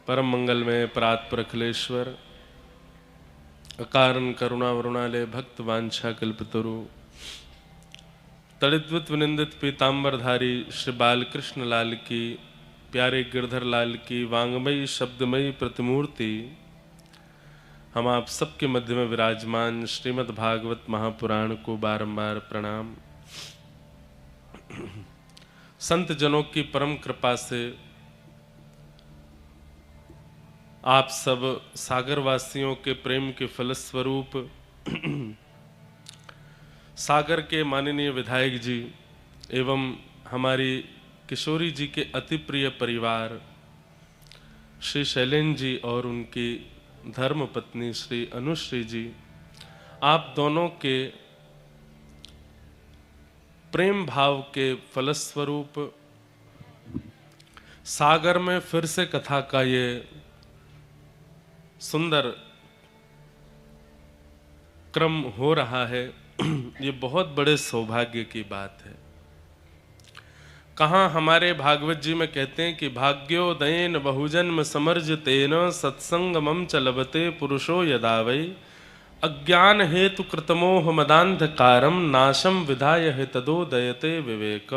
परम मंगल में परात्पर अखिलेश्वर अकारण करुणा वरुणालय भक्त वांछा कल्पतरु तड़िद्वित विनिंदित पीताम्बरधारी श्री बालकृष्ण लाल की प्यारे गिरधर लाल की वांगमयी शब्दमयी प्रतिमूर्ति हम आप सबके मध्य में विराजमान श्रीमद् भागवत महापुराण को बारंबार प्रणाम। संत जनों की परम कृपा से आप सब सागरवासियों के प्रेम के फलस्वरूप सागर के माननीय विधायक जी एवं हमारी किशोरी जी के अति प्रिय परिवार श्री शैलेंद्र जी और उनकी धर्म पत्नी श्री अनुश्री जी, आप दोनों के प्रेम भाव के फलस्वरूप सागर में फिर से कथा का ये सुंदर क्रम हो रहा है। ये बहुत बड़े सौभाग्य की बात है। कहाँ हमारे भागवत जी में कहते हैं कि भाग्योदयेन बहुजन्म समर्जितेन सत्संगमं च लभते पुरुषो यदा वै अज्ञान हेतु कृतमोह मदांधकारम नाशम विधाय तदोदयते विवेक।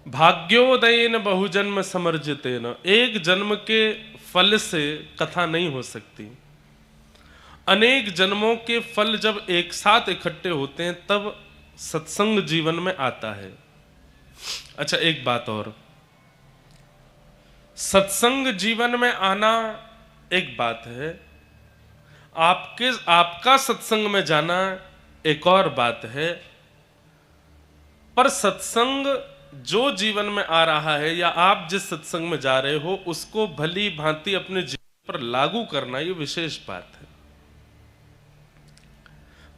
भाग्योदयेन बहुजन्म समर्जितेन, एक जन्म के फल से कथा नहीं हो सकती। अनेक जन्मों के फल जब एक साथ इकट्ठे होते हैं तब सत्संग जीवन में आता है। अच्छा, एक बात और, सत्संग जीवन में आना एक बात है, आपका सत्संग में जाना एक और बात है। पर सत्संग जो जीवन में आ रहा है या आप जिस सत्संग में जा रहे हो उसको भली भांति अपने जीवन पर लागू करना, ये विशेष बात है।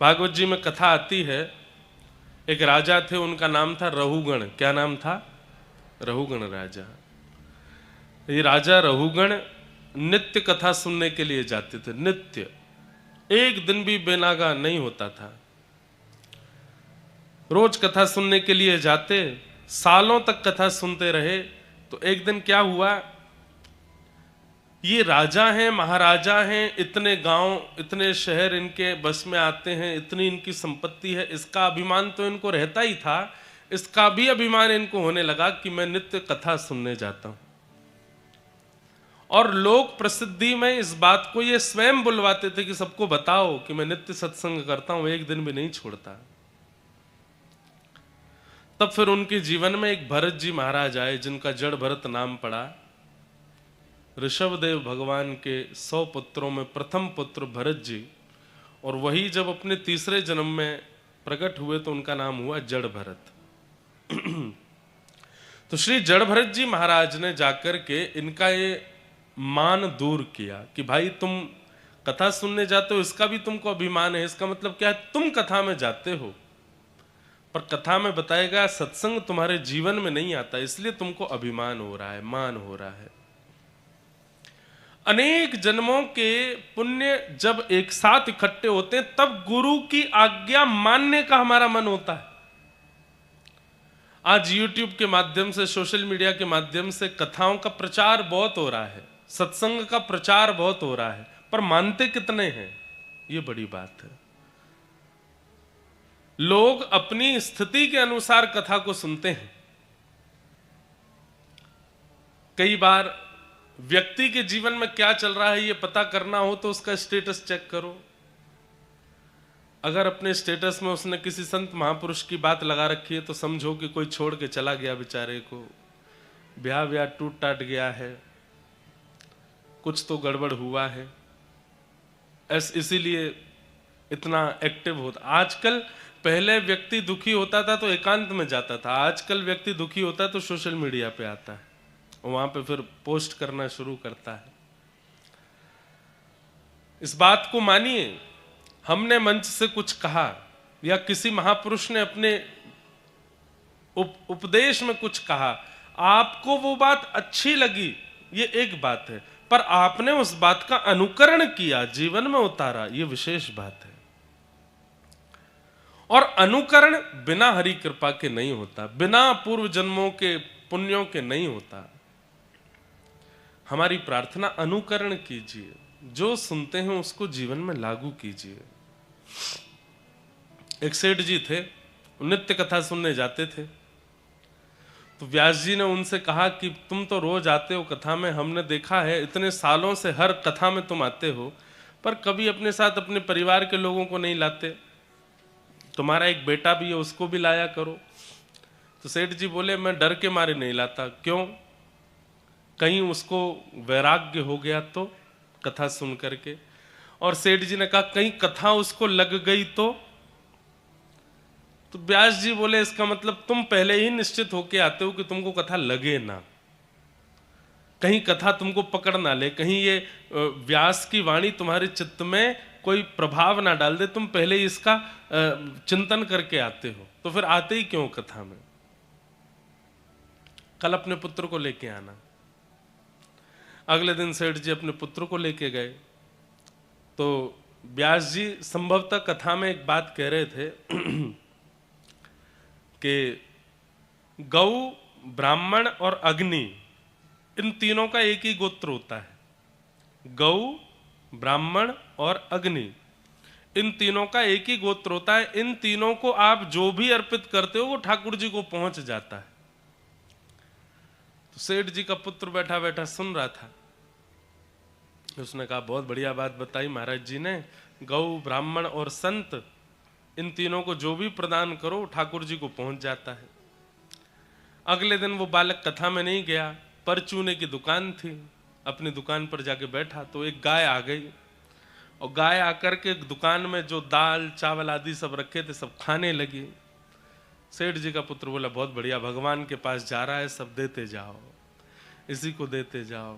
भागवत जी में कथा आती है, एक राजा थे, उनका नाम था रहुगण। क्या नाम था? रहुगण राजा। ये राजा रहुगण नित्य कथा सुनने के लिए जाते थे, नित्य, एक दिन भी बेनागा नहीं होता था। रोज कथा सुनने के लिए जाते, सालों तक कथा सुनते रहे। तो एक दिन क्या हुआ, ये राजा हैं, महाराजा हैं, इतने गांव इतने शहर इनके बस में आते हैं, इतनी इनकी संपत्ति है, इसका अभिमान तो इनको रहता ही था। इसका भी अभिमान इनको होने लगा कि मैं नित्य कथा सुनने जाता हूं। और लोग प्रसिद्धि में इस बात को ये स्वयं बुलवाते थे कि सबको बताओ कि मैं नित्य सत्संग करता हूं, एक दिन भी नहीं छोड़ता। तब फिर उनके जीवन में एक भरत जी महाराज आए, जिनका जड़ भरत नाम पड़ा। ऋषभदेव भगवान के 100 पुत्रों में प्रथम पुत्र भरत जी, और वही जब अपने तीसरे जन्म में प्रकट हुए तो उनका नाम हुआ जड़ भरत। तो श्री जड़ भरत जी महाराज ने जाकर के इनका ये मान दूर किया कि भाई तुम कथा सुनने जाते हो, इसका भी तुमको अभिमान है। इसका मतलब क्या है? तुम कथा में जाते हो पर कथा में बताएगा सत्संग तुम्हारे जीवन में नहीं आता, इसलिए तुमको अभिमान हो रहा है, मान हो रहा है। अनेक जन्मों के पुण्य जब एक साथ इकट्ठे होते हैं तब गुरु की आज्ञा मानने का हमारा मन होता है। आज YouTube के माध्यम से, सोशल मीडिया के माध्यम से कथाओं का प्रचार बहुत हो रहा है, सत्संग का प्रचार बहुत हो रहा है, पर मानते कितने हैं, ये बड़ी बात है। लोग अपनी स्थिति के अनुसार कथा को सुनते हैं। कई बार व्यक्ति के जीवन में क्या चल रहा है ये पता करना हो तो उसका स्टेटस चेक करो। अगर अपने स्टेटस में उसने किसी संत महापुरुष की बात लगा रखी है तो समझो कि कोई छोड़ के चला गया बेचारे को, ब्याह टूट टाट गया है, कुछ तो गड़बड़ हुआ है, इसीलिए इतना एक्टिव होता। आजकल पहले व्यक्ति दुखी होता था तो एकांत में जाता था, आजकल व्यक्ति दुखी होता है तो सोशल मीडिया पे आता है, वहां पे फिर पोस्ट करना शुरू करता है। इस बात को मानिए, हमने मंच से कुछ कहा या किसी महापुरुष ने अपने उपदेश में कुछ कहा, आपको वो बात अच्छी लगी, ये एक बात है, पर आपने उस बात का अनुकरण किया, जीवन में उतारा, ये विशेष बात है। और अनुकरण बिना हरि कृपा के नहीं होता, बिना पूर्व जन्मों के पुण्यों के नहीं होता। हमारी प्रार्थना अनुकरण कीजिए, जो सुनते हैं उसको जीवन में लागू कीजिए। एक सेठ जी थे, नित्य कथा सुनने जाते थे। तो व्यास जी ने उनसे कहा कि तुम तो रोज आते हो कथा में, हमने देखा है इतने सालों से हर कथा में तुम आते हो, पर कभी अपने साथ अपने परिवार के लोगों को नहीं लाते। तुम्हारा एक बेटा भी है, उसको भी लाया करो। तो सेठ जी बोले, मैं डर के मारे नहीं लाता। क्यों? कहीं उसको वैराग्य हो गया तो कथा सुन करके। और सेठ जी ने कहा, कहीं कथा उसको लग गई तो व्यास जी बोले, इसका मतलब तुम पहले ही निश्चित होके आते हो कि तुमको कथा लगे ना, कहीं कथा तुमको पकड़ ना ले, कहीं ये व्यास की वाणी तुम्हारे चित्त में कोई प्रभाव ना डाल दे, तुम पहले ही इसका चिंतन करके आते हो, तो फिर आते ही क्यों कथा में? कल अपने पुत्र को लेके आना। अगले दिन सेठ जी अपने पुत्र को लेके गए। तो व्यास जी संभवतः कथा में एक बात कह रहे थे कि गौ, ब्राह्मण और अग्नि, इन तीनों का एक ही गोत्र होता है। गौ, ब्राह्मण और अग्नि, इन तीनों का एक ही गोत्र होता है। इन तीनों को आप जो भी अर्पित करते हो वो ठाकुर जी को पहुंच जाता है। तो सेठ जी का पुत्र बैठा बैठा सुन रहा था। उसने कहा, बहुत बढ़िया बात बताई महाराज जी ने, गौ, ब्राह्मण और संत, इन तीनों को जो भी प्रदान करो ठाकुर जी को पहुंच जाता है। अगले दिन वो बालक कथा में नहीं गया, परचूने की दुकान थी, अपनी दुकान पर जाके बैठा तो एक गाय आ गई। और गाय आकर के दुकान में जो दाल चावल आदि सब रखे थे सब खाने लगी। सेठ जी का पुत्र बोला, बहुत बढ़िया, भगवान के पास जा रहा है, सब देते जाओ, इसी को देते जाओ।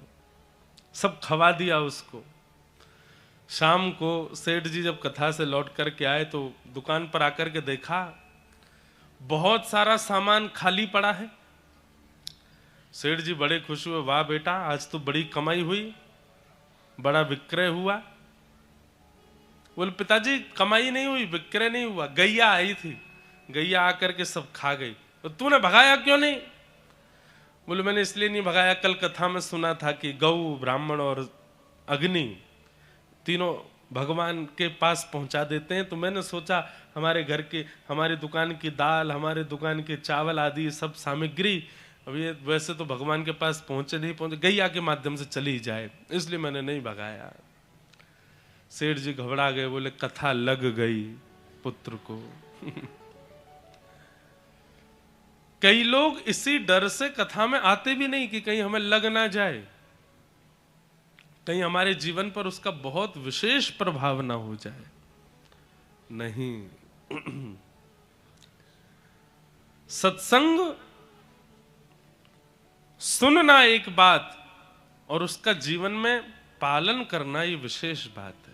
सब खवा दिया उसको। शाम को सेठ जी जब कथा से लौट करके आए तो दुकान पर आकर के देखा बहुत सारा सामान खाली पड़ा है। सेठ जी बड़े खुश हुए, वाह बेटा, आज तो बड़ी कमाई हुई, बड़ा विक्रय हुआ। बोले, पिताजी कमाई नहीं हुई, विक्रय नहीं हुआ, गैया आई थी, गैया आकर के सब खा गई। तो तूने भगाया क्यों नहीं? बोले, मैंने इसलिए नहीं भगाया, कल कथा में सुना था कि गौ, ब्राह्मण और अग्नि तीनों भगवान के पास पहुंचा देते हैं, तो मैंने सोचा हमारे घर के, हमारी दुकान की दाल, हमारे दुकान के चावल आदि सब सामग्री अब ये वैसे तो भगवान के पास पहुंचे नहीं पहुंचे, गैया के माध्यम से चली जाए, इसलिए मैंने नहीं भगाया। सेठ जी घबरा गए, बोले, कथा लग गई पुत्र को। कई लोग इसी डर से कथा में आते भी नहीं कि कहीं हमें लग ना जाए, कहीं हमारे जीवन पर उसका बहुत विशेष प्रभाव ना हो जाए। नहीं, सत्संग सुनना एक बात और उसका जीवन में पालन करना ये विशेष बात है।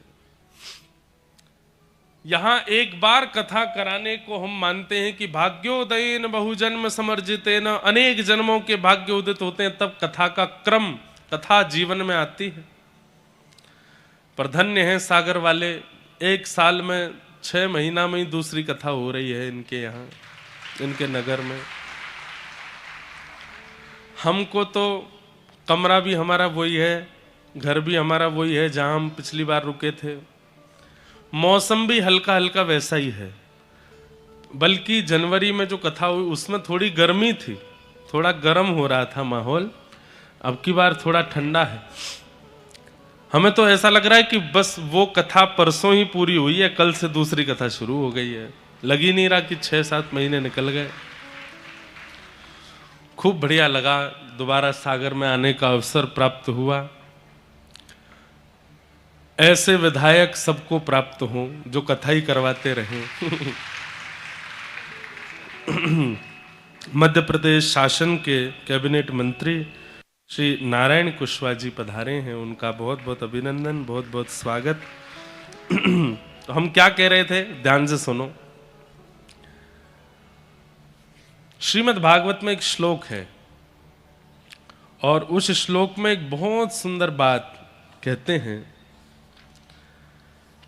यहां एक बार कथा कराने को हम मानते हैं कि भाग्योदयेन बहुजन्म समर्जितेन, अनेक जन्मों के भाग्य उदित होते हैं, तब कथा का क्रम, कथा जीवन में आती है। पर धन्य है सागर वाले, एक साल में 6 महीना में ही दूसरी कथा हो रही है इनके यहाँ, इनके नगर में। हमको तो कमरा भी हमारा वही है, घर भी हमारा वही है जहाँ हम पिछली बार रुके थे, मौसम भी हल्का हल्का वैसा ही है। बल्कि जनवरी में जो कथा हुई उसमें थोड़ी गर्मी थी, थोड़ा गर्म हो रहा था माहौल, अब की बार थोड़ा ठंडा है। हमें तो ऐसा लग रहा है कि बस वो कथा परसों ही पूरी हुई है, कल से दूसरी कथा शुरू हो गई है। लग ही नहीं रहा कि 6-7 महीने निकल गए। खूब बढ़िया लगा, दोबारा सागर में आने का अवसर प्राप्त हुआ। ऐसे विधायक सबको प्राप्त हों जो कथा ही करवाते रहें। मध्य प्रदेश शासन के कैबिनेट मंत्री श्री नारायण कुशवाहा जी पधारे हैं, उनका बहुत बहुत अभिनंदन, बहुत बहुत स्वागत। तो हम क्या कह रहे थे, ध्यान से सुनो। श्रीमद् भागवत में एक श्लोक है और उस श्लोक में एक बहुत सुंदर बात कहते हैं,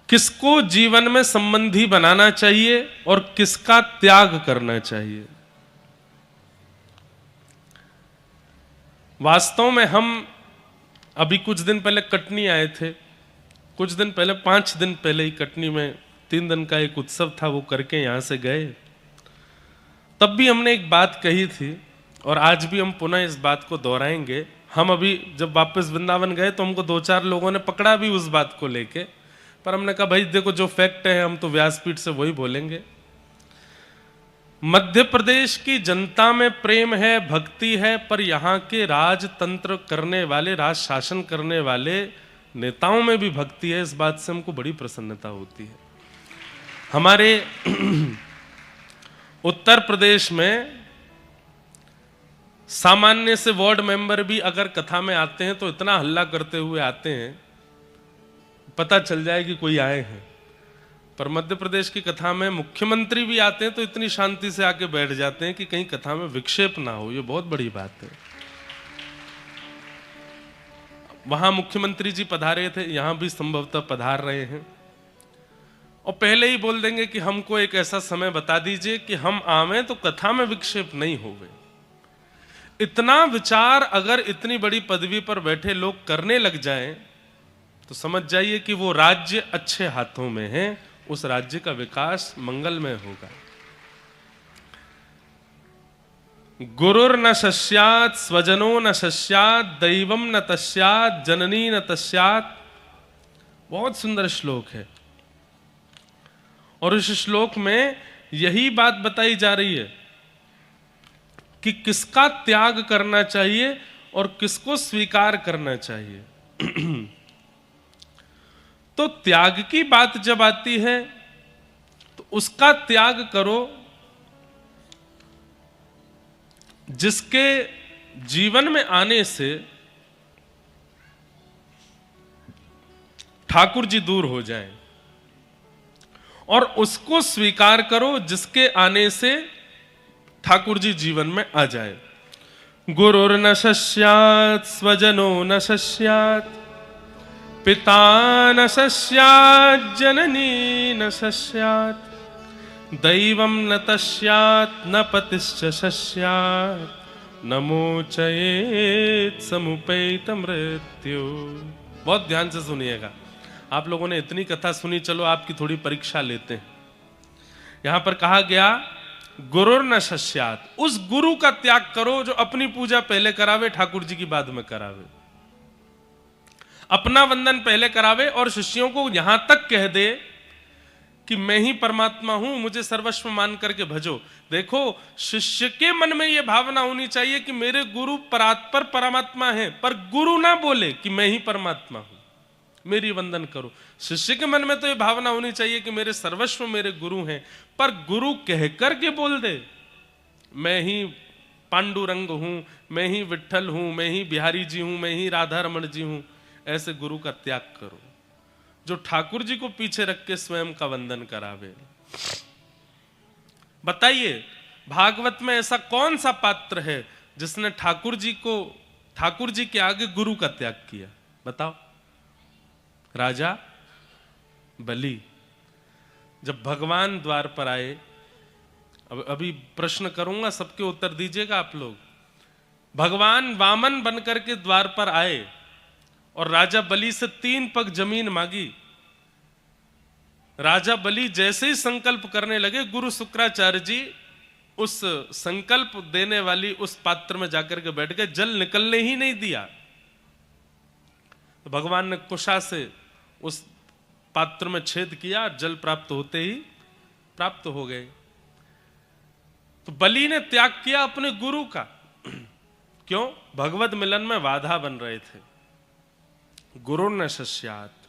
किसको जीवन में संबंधी बनाना चाहिए और किसका त्याग करना चाहिए। वास्तव में हम अभी कुछ दिन पहले कटनी आए थे, कुछ दिन पहले, 5 दिन पहले ही कटनी में 3 दिन का एक उत्सव था, वो करके यहाँ से गए। तब भी हमने एक बात कही थी और आज भी हम पुनः इस बात को दोहराएंगे। हम अभी जब वापस वृंदावन गए तो हमको 2-4 लोगों ने पकड़ा भी उस बात को लेके, पर हमने कहा भाई देखो जो फैक्ट है हम तो व्यासपीठ से वही बोलेंगे। मध्य प्रदेश की जनता में प्रेम है, भक्ति है, पर यहाँ के राजतंत्र करने वाले, राज शासन करने वाले नेताओं में भी भक्ति है। इस बात से हमको बड़ी प्रसन्नता होती है। हमारे उत्तर प्रदेश में सामान्य से वार्ड मेंबर भी अगर कथा में आते हैं तो इतना हल्ला करते हुए आते हैं, पता चल जाए कि कोई आए हैं। पर मध्य प्रदेश की कथा में मुख्यमंत्री भी आते हैं तो इतनी शांति से आके बैठ जाते हैं कि कहीं कथा में विक्षेप ना हो। ये बहुत बड़ी बात है। वहां मुख्यमंत्री जी पधारे थे, यहां भी संभवतः पधार रहे हैं, और पहले ही बोल देंगे कि हमको एक ऐसा समय बता दीजिए कि हम आवें तो कथा में विक्षेप नहीं होवे। इतना विचार अगर इतनी बड़ी पदवी पर बैठे लोग करने लग जाएं तो समझ जाइए कि वो राज्य अच्छे हाथों में है, उस राज्य का विकास मंगलमय होगा। गुरुर न शस्यात् स्वजनो न शस्यात् दैवम न तस्यात् जननी न तस्यात्। बहुत सुंदर श्लोक है और इस श्लोक में यही बात बताई जा रही है कि किसका त्याग करना चाहिए और किसको स्वीकार करना चाहिए। तो त्याग की बात जब आती है तो उसका त्याग करो जिसके जीवन में आने से ठाकुर जी दूर हो जाएं, और उसको स्वीकार करो जिसके आने से ठाकुर जी जीवन में आ जाए। गुरुर न शस्यात् स्वजनो न शस्यात् पिता न शस्यात् जननी न शस्यात् दैवम न तस्यात् न पतिश्च शस्यात् न मोचयेत् समुपैत मृत्यु। बहुत ध्यान से सुनिएगा। आप लोगों ने इतनी कथा सुनी, चलो आपकी थोड़ी परीक्षा लेते हैं। यहां पर कहा गया गुरुर न शस्यात्, उस गुरु का त्याग करो जो अपनी पूजा पहले करावे, ठाकुर जी की बाद में करावे, अपना वंदन पहले करावे और शिष्यों को यहां तक कह दे कि मैं ही परमात्मा हूं, मुझे सर्वस्व मान करके भजो। देखो, शिष्य के मन में यह भावना होनी चाहिए कि मेरे गुरु परात्पर परमात्मा है, पर गुरु ना बोले कि मैं ही परमात्मा हूं, मेरी वंदन करो। शिष्य के मन में तो यह भावना होनी चाहिए कि मेरे सर्वस्व मेरे गुरु हैं, पर गुरु कह करके बोल दे मैं ही पांडुरंग हूं, मैं ही विट्ठल हूं, मैं ही बिहारी जी हूं, मैं ही राधा रमण जी हूं, ऐसे गुरु का त्याग करो जो ठाकुर जी को पीछे रख के स्वयं का वंदन करावे। बताइए, भागवत में ऐसा कौन सा पात्र है जिसने ठाकुर जी के आगे गुरु का त्याग किया? बताओ। राजा बलि। जब भगवान द्वार पर आए, अभी प्रश्न करूंगा, सबके उत्तर दीजिएगा आप लोग। भगवान वामन बनकर के द्वार पर आए और राजा बलि से 3 पग जमीन मांगी। राजा बलि जैसे ही संकल्प करने लगे, गुरु शुक्राचार्य जी उस संकल्प देने वाली उस पात्र में जाकर के बैठ गए, जल निकलने ही नहीं दिया। तो भगवान ने कुशा से उस पात्र में छेद किया, जल प्राप्त होते ही प्राप्त हो गए। तो बलि ने त्याग किया अपने गुरु का। क्यों? भगवत मिलन में बाधा बन रहे थे। गुरु न शस्यात्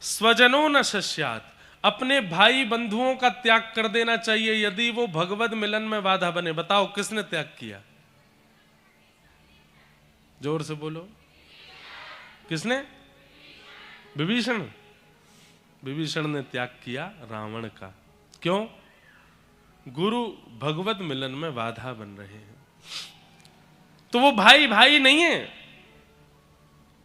स्वजनो न शस्यात्, अपने भाई बंधुओं का त्याग कर देना चाहिए यदि वो भगवत मिलन में बाधा बने। बताओ किसने त्याग किया? जोर से बोलो, किसने? विभीषण। विभीषण ने त्याग किया रावण का। क्यों? गुरु भगवत मिलन में बाधा बन रहे हैं। तो वो भाई भाई नहीं है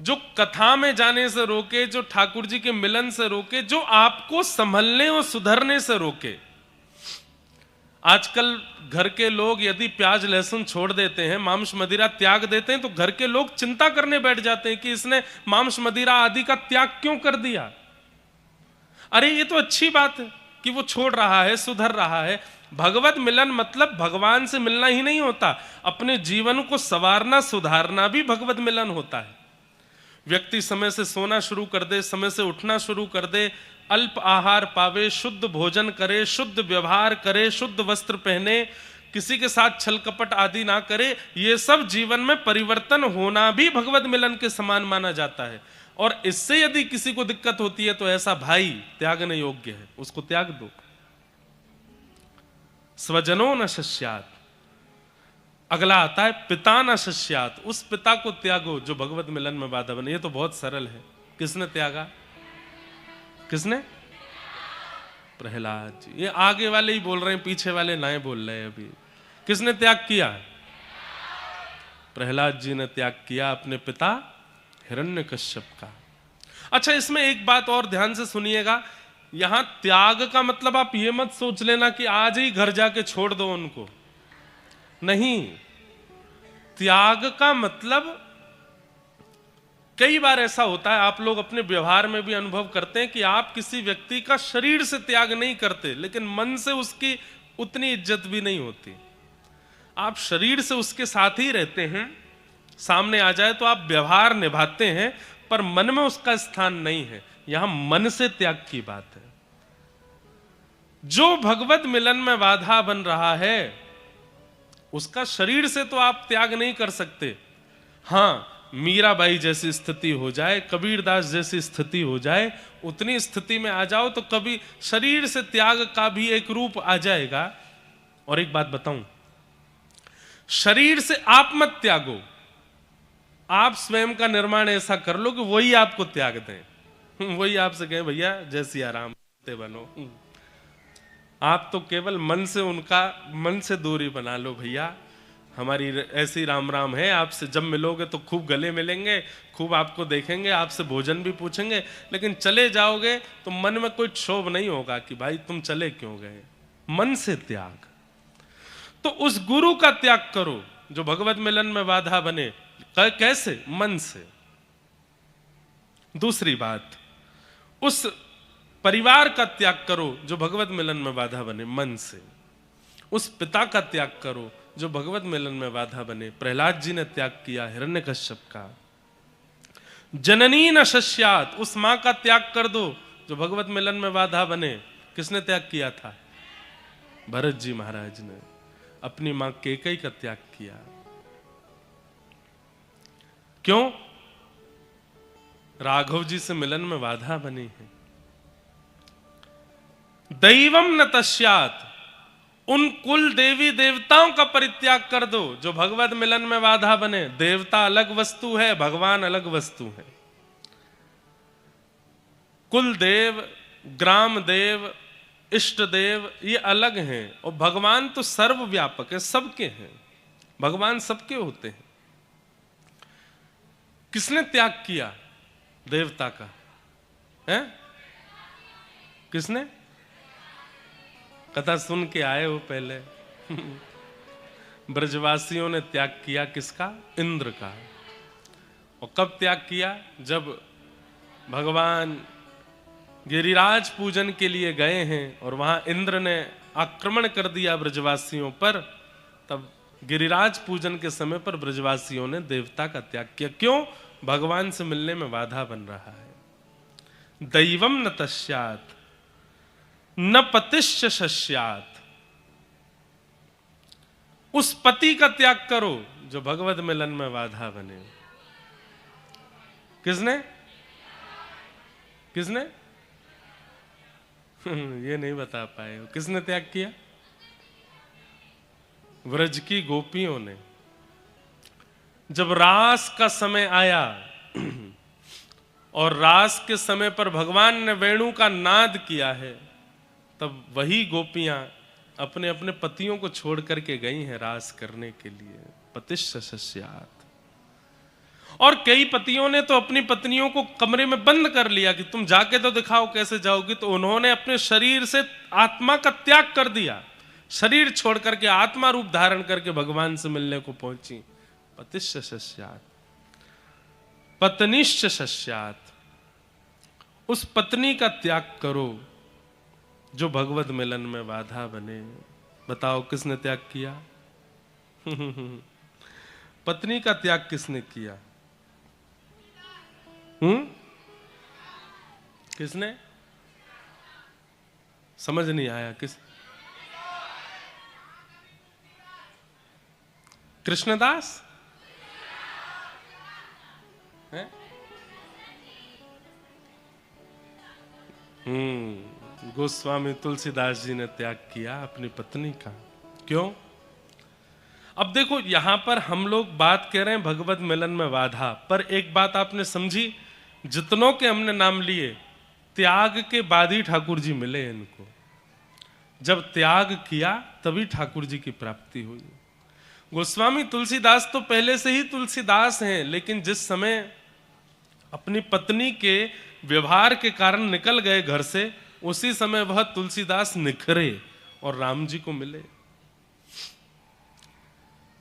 जो कथा में जाने से रोके, जो ठाकुर जी के मिलन से रोके, जो आपको संभलने और सुधरने से रोके। आजकल घर के लोग यदि प्याज लहसुन छोड़ देते हैं, मांस मदिरा त्याग देते हैं, तो घर के लोग चिंता करने बैठ जाते हैं कि इसने मांस मदिरा आदि का त्याग क्यों कर दिया। अरे ये तो अच्छी बात है कि वो छोड़ रहा है, सुधर रहा है। भगवत मिलन मतलब भगवान से मिलना ही नहीं होता, अपने जीवन को संवारना सुधारना भी भगवत मिलन होता है। व्यक्ति समय से सोना शुरू कर दे, समय से उठना शुरू कर दे, अल्प आहार पावे, शुद्ध भोजन करे, शुद्ध व्यवहार करे, शुद्ध वस्त्र पहने, किसी के साथ छल कपट आदि ना करे, ये सब जीवन में परिवर्तन होना भी भगवत मिलन के समान माना जाता है। और इससे यदि किसी को दिक्कत होती है तो ऐसा भाई त्यागने योग्य है, उसको त्याग दो। स्वजनो न शस्यात, अगला आता है पिता न शस्यात, उस पिता को त्यागो जो भगवत मिलन में बाधा बने। ये तो बहुत सरल है। किसने त्यागा? किसने? प्रहलाद जी। ये आगे वाले ही बोल रहे हैं, पीछे वाले ना बोल रहे हैं अभी। किसने त्याग किया? प्रहलाद जी ने त्याग किया अपने पिता हिरण्यकश्यप का। अच्छा, इसमें एक बात और ध्यान से सुनिएगा, यहां त्याग का मतलब आप ये मत सोच लेना कि आज ही घर जाके छोड़ दो उनको, नहीं। त्याग का मतलब कई बार ऐसा होता है, आप लोग अपने व्यवहार में भी अनुभव करते हैं कि आप किसी व्यक्ति का शरीर से त्याग नहीं करते, लेकिन मन से उसकी उतनी इज्जत भी नहीं होती। आप शरीर से उसके साथ ही रहते हैं, सामने आ जाए तो आप व्यवहार निभाते हैं, पर मन में उसका स्थान नहीं है। यहां मन से त्याग की बात है। जो भगवत मिलन में बाधा बन रहा है उसका शरीर से तो आप त्याग नहीं कर सकते। हां, मीराबाई जैसी स्थिति हो जाए, कबीरदास जैसी स्थिति हो जाए, उतनी स्थिति में आ जाओ तो कभी शरीर से त्याग का भी एक रूप आ जाएगा। और एक बात बताऊं, शरीर से आप मत त्यागो, आप स्वयं का निर्माण ऐसा कर लो कि वही आपको त्याग दें, वही आपसे कहें भैया जय सिया राम बनो। आप तो केवल मन से उनका, मन से दूरी बना लो, भैया हमारी ऐसी राम राम है, आपसे जब मिलोगे तो खूब गले मिलेंगे, खूब आपको देखेंगे, आपसे भोजन भी पूछेंगे, लेकिन चले जाओगे तो मन में कोई क्षोभ नहीं होगा कि भाई तुम चले क्यों गए। मन से त्याग। तो उस गुरु का त्याग करो जो भगवत मिलन में बाधा बने। कैसे? मन से। दूसरी बात, उस परिवार का त्याग करो जो भगवत मिलन में बाधा बने, मन से। उस पिता का त्याग करो जो भगवत मिलन में बाधा बने। प्रहलाद जी ने त्याग किया हिरण्यकश्यप का। जननी न शस्यात, उस मां का त्याग कर दो जो भगवत मिलन में बाधा बने। किसने त्याग किया था? भरत जी महाराज ने अपनी मां कैकेयी का त्याग किया। क्यों? राघव जी से मिलन में बाधा बनी है। दैवम न तस्यात, उन कुल देवी देवताओं का परित्याग कर दो जो भगवत मिलन में बाधा बने। देवता अलग वस्तु है, भगवान अलग वस्तु है। कुल देव, ग्राम देव, इष्ट देव ये अलग हैं, और भगवान तो सर्वव्यापक है, सबके हैं। भगवान सबके होते हैं। किसने त्याग किया देवता का? है किसने? कथा सुन के आए हो पहले। ब्रजवासियों ने त्याग किया किसका? इंद्र का। और कब त्याग किया? जब भगवान गिरिराज पूजन के लिए गए हैं और वहां इंद्र ने आक्रमण कर दिया ब्रजवासियों पर, तब गिरिराज पूजन के समय पर ब्रजवासियों ने देवता का त्याग किया। क्यों? भगवान से मिलने में बाधा बन रहा है। दैवम न तस्यात न पतिश्च शस्यात, उस पति का त्याग करो जो भगवत मिलन में बाधा बने। किसने? किसने? ये नहीं बता पाए हो। किसने त्याग किया? व्रज की गोपियों ने। जब रास का समय आया और रास के समय पर भगवान ने वेणु का नाद किया है, तब वही गोपियां अपने अपने पतियों को छोड़ करके गई हैं रास करने के लिए। पतिश्च शस्यात। और कई पतियों ने तो अपनी पत्नियों को कमरे में बंद कर लिया कि तुम जाके तो दिखाओ कैसे जाओगी। तो उन्होंने अपने शरीर से आत्मा का त्याग कर दिया शरीर छोड़ करके आत्मा रूप धारण करके भगवान से मिलने को पहुंची। पतिश्च सस्यात् पत्नीश्च सस्यात्, उस पत्नी का त्याग करो जो भगवत मिलन में बाधा बने। बताओ किसने त्याग किया? पत्नी का त्याग किसने किया? किसने? समझ नहीं आया। किस? कृष्णदास है? गोस्वामी तुलसीदास जी ने त्याग किया अपनी पत्नी का। क्यों? अब देखो यहां पर हम लोग बात कह रहे हैं भगवत मिलन में बाधा, पर एक बात आपने समझी, जितनों के हमने नाम लिए त्याग के बाद ही ठाकुर जी मिले इनको। जब त्याग किया तभी ठाकुर जी की प्राप्ति हुई। गोस्वामी तुलसीदास तो पहले से ही तुलसीदास हैं, लेकिन जिस समय अपनी पत्नी के व्यवहार के कारण निकल गए घर से, उसी समय वह तुलसीदास निखरे और राम जी को मिले।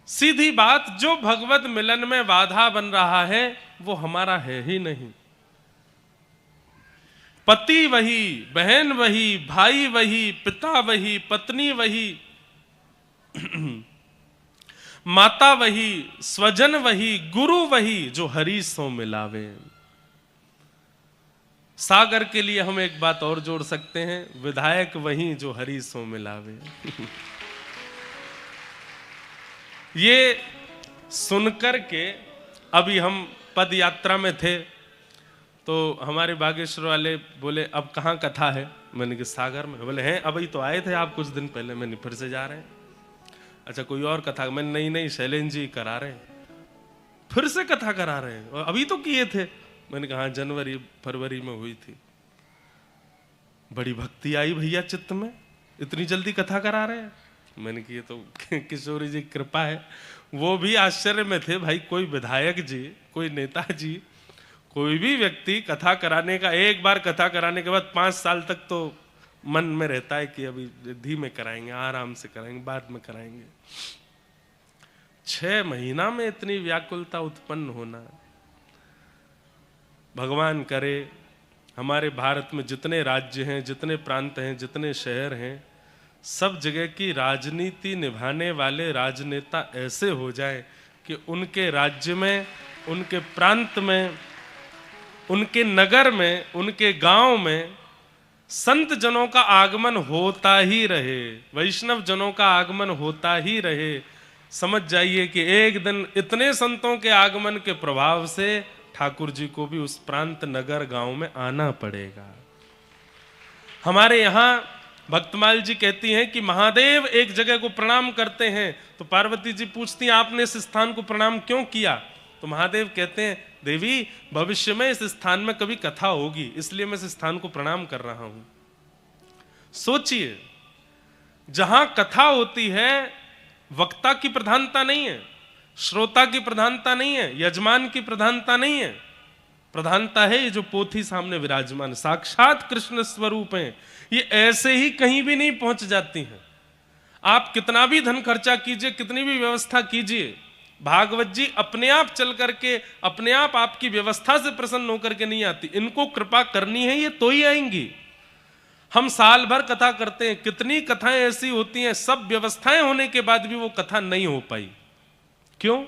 सीधी बात, जो भगवत मिलन में बाधा बन रहा है वो हमारा है ही नहीं। पति वही, बहन वही, भाई वही, पिता वही, पत्नी वही, माता वही, स्वजन वही, गुरु वही, जो हरि सो मिलावे। सागर के लिए हम एक बात और जोड़ सकते हैं, विधायक वही जो हरि सो मिलावे। ये सुनकर के अभी हम पद यात्रा में थे तो हमारे बागेश्वर वाले बोले अब कहाँ कथा है? मैंने कहा सागर में। बोले हैं अभी तो आए थे आप कुछ दिन पहले। मैंने फिर से जा रहे हैं? अच्छा कोई और कथा? मैंने नहीं शैलेंद्र जी करा रहे हैं। फिर से कथा करा रहे हैं? और अभी तो किए थे। मैंने कहा हाँ जनवरी फरवरी में हुई थी। बड़ी भक्ति आई भैया चित्त में, इतनी जल्दी कथा करा रहे हैं। मैंने कहा ये तो किशोरी जी कृपा है। वो भी आश्चर्य में थे, भाई कोई विधायक जी, कोई नेता जी, कोई भी व्यक्ति कथा कराने का, एक बार कथा कराने के बाद 5 साल तक तो मन में रहता है कि अभी धीमे कराएंगे, आराम से कराएंगे, बाद में कराएंगे। 6 महीना में इतनी व्याकुलता उत्पन्न होना। भगवान करे हमारे भारत में जितने राज्य हैं, जितने प्रांत हैं, जितने शहर हैं, सब जगह की राजनीति निभाने वाले राजनेता ऐसे हो जाए कि उनके राज्य में, उनके प्रांत में, उनके नगर में, उनके गांव में संत जनों का आगमन होता ही रहे, वैष्णव जनों का आगमन होता ही रहे। समझ जाइए कि एक दिन इतने संतों के आगमन के प्रभाव से ठाकुर जी को भी उस प्रांत, नगर, गांव में आना पड़ेगा। हमारे यहाँ भक्तमाल जी कहती हैं कि महादेव एक जगह को प्रणाम करते हैं तो पार्वती जी पूछती हैं आपने इस स्थान को प्रणाम क्यों किया? तो महादेव कहते हैं देवी भविष्य में इस स्थान में कभी कथा होगी, इसलिए मैं इस स्थान को प्रणाम कर रहा हूं। सोचिए, जहां कथा होती है वक्ता की प्रधानता नहीं है, श्रोता की प्रधानता नहीं है, यजमान की प्रधानता नहीं है। प्रधानता है ये जो पोथी सामने विराजमान साक्षात कृष्ण स्वरूप हैं। ये ऐसे ही कहीं भी नहीं पहुंच जाती हैं। आप कितना भी धन खर्चा कीजिए, कितनी भी व्यवस्था कीजिए, भागवत जी अपने आप चल करके, अपने आप आपकी व्यवस्था से प्रसन्न होकर के नहीं आती। इनको कृपा करनी है, ये तो ही आएंगी। हम साल भर कथा करते हैं, कितनी कथाएं ऐसी होती हैं, सब व्यवस्थाएं होने के बाद भी वो कथा नहीं हो पाई। क्यों?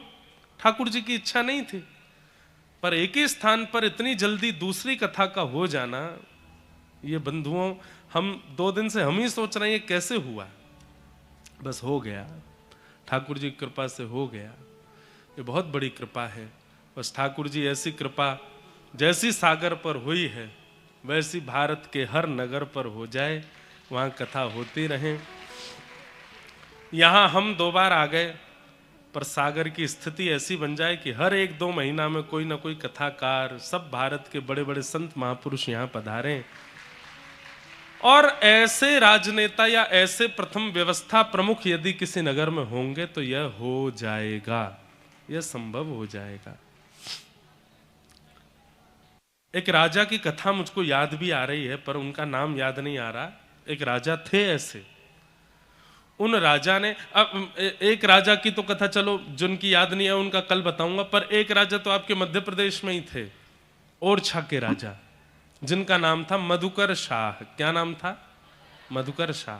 ठाकुर जी की इच्छा नहीं थी। पर एक ही स्थान पर इतनी जल्दी दूसरी कथा का हो जाना, ये बंधुओं, हम 2 दिन से हम ही सोच रहे हैं कैसे हुआ। बस हो गया, ठाकुर जी की कृपा से हो गया। ये बहुत बड़ी कृपा है। बस ठाकुर जी ऐसी कृपा जैसी सागर पर हुई है वैसी भारत के हर नगर पर हो जाए, वहाँ कथा होती रहे। यहाँ हम 2 बार आ गए, पर सागर की स्थिति ऐसी बन जाए कि हर 1-2 महीना में कोई ना कोई कथाकार, सब भारत के बड़े बड़े संत महापुरुष यहाँ पधारें। और ऐसे राजनेता या ऐसे प्रथम व्यवस्था प्रमुख यदि किसी नगर में होंगे तो यह हो जाएगा, यह संभव हो जाएगा। एक राजा की कथा मुझको याद भी आ रही है, पर उनका नाम याद नहीं आ रहा। एक राजा थे ऐसे, उन राजा ने, अब एक राजा की तो कथा चलो जिनकी याद नहीं है उनका कल बताऊंगा, पर एक राजा तो आपके मध्य प्रदेश में ही थे, ओरछा के राजा, जिनका नाम था मधुकर शाह। क्या नाम था? मधुकर शाह।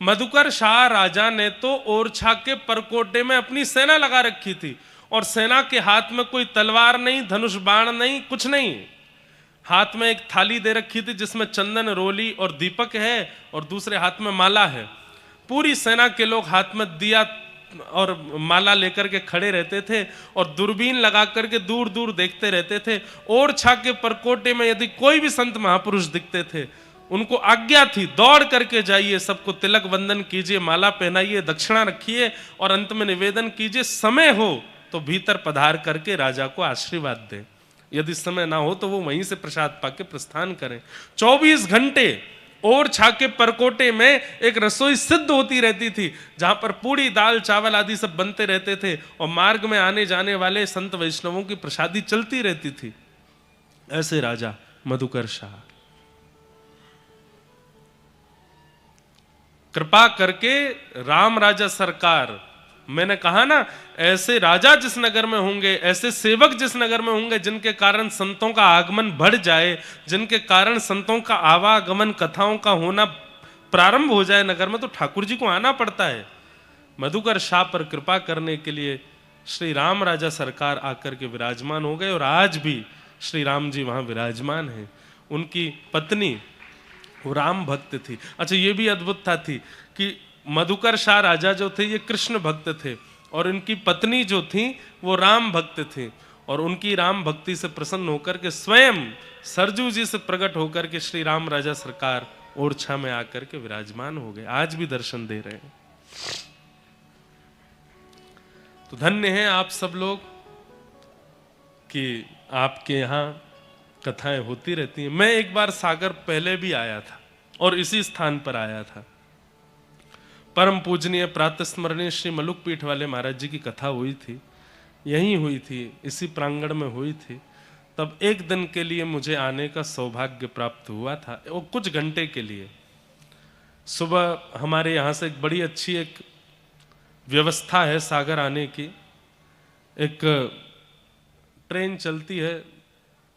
मधुकर शाह राजा ने तो ओरछा के परकोटे में अपनी सेना लगा रखी थी, और सेना के हाथ में कोई तलवार नहीं, धनुष बाण नहीं, कुछ नहीं। हाथ में एक थाली दे रखी थी जिसमें चंदन, रोली और दीपक है, और दूसरे हाथ में माला है। पूरी सेना के लोग हाथ में दिया और माला लेकर के खड़े रहते थे, और दूरबीन लगा करके दूर दूर देखते रहते थे। ओरछा के परकोटे में यदि कोई भी संत महापुरुष दिखते थे, उनको आज्ञा थी, दौड़ करके जाइए, सबको तिलक वंदन कीजिए, माला पहनाइए, दक्षिणा रखिए, और अंत में निवेदन कीजिए, समय हो तो भीतर पधार करके राजा को आशीर्वाद दें। यदि समय ना हो तो वो वहीं से प्रसाद पाके प्रस्थान करें। 24 घंटे ओरछा के परकोटे में एक रसोई सिद्ध होती रहती थी, जहां पर पूड़ी, दाल, चावल आदि सब बनते रहते थे, और मार्ग में आने जाने वाले संत वैष्णवों की प्रसादी चलती रहती थी। ऐसे राजा मधुकर शाह कृपा करके राम राजा सरकार, मैंने कहा ना, ऐसे राजा जिस नगर में होंगे, ऐसे सेवक जिस नगर में होंगे, जिनके कारण संतों का आगमन बढ़ जाए, जिनके कारण संतों का आवागमन, कथाओं का होना प्रारंभ हो जाए नगर में, तो ठाकुर जी को आना पड़ता है। मधुकर शाह पर कृपा करने के लिए श्री राम राजा सरकार आकर के विराजमान हो गए, और आज भी श्री राम जी वहां विराजमान हैं। उनकी पत्नी वो राम भक्त थी। अच्छा, ये भी अद्भुतता थी कि मधुकर शाह राजा जो थे ये कृष्ण भक्त थे, और इनकी पत्नी जो थी वो राम भक्त थी, और उनकी राम भक्ति से प्रसन्न होकर के स्वयं सरजू जी से प्रकट होकर के श्री राम राजा सरकार ओरछा में आकर के विराजमान हो गए। आज भी दर्शन दे रहे हैं। तो धन्य हैं आप सब लोग कि आपके यहाँ कथाएं होती रहती हैं। मैं एक बार सागर पहले भी आया था, और इसी स्थान पर आया था। परम पूजनीय प्रातः स्मरणीय श्री मलुक पीठ वाले महाराज जी की कथा हुई थी, यहीं हुई थी, इसी प्रांगण में हुई थी। तब एक दिन के लिए मुझे आने का सौभाग्य प्राप्त हुआ था, वो कुछ घंटे के लिए। सुबह हमारे यहाँ से एक बड़ी अच्छी एक व्यवस्था है सागर आने की। एक ट्रेन चलती है,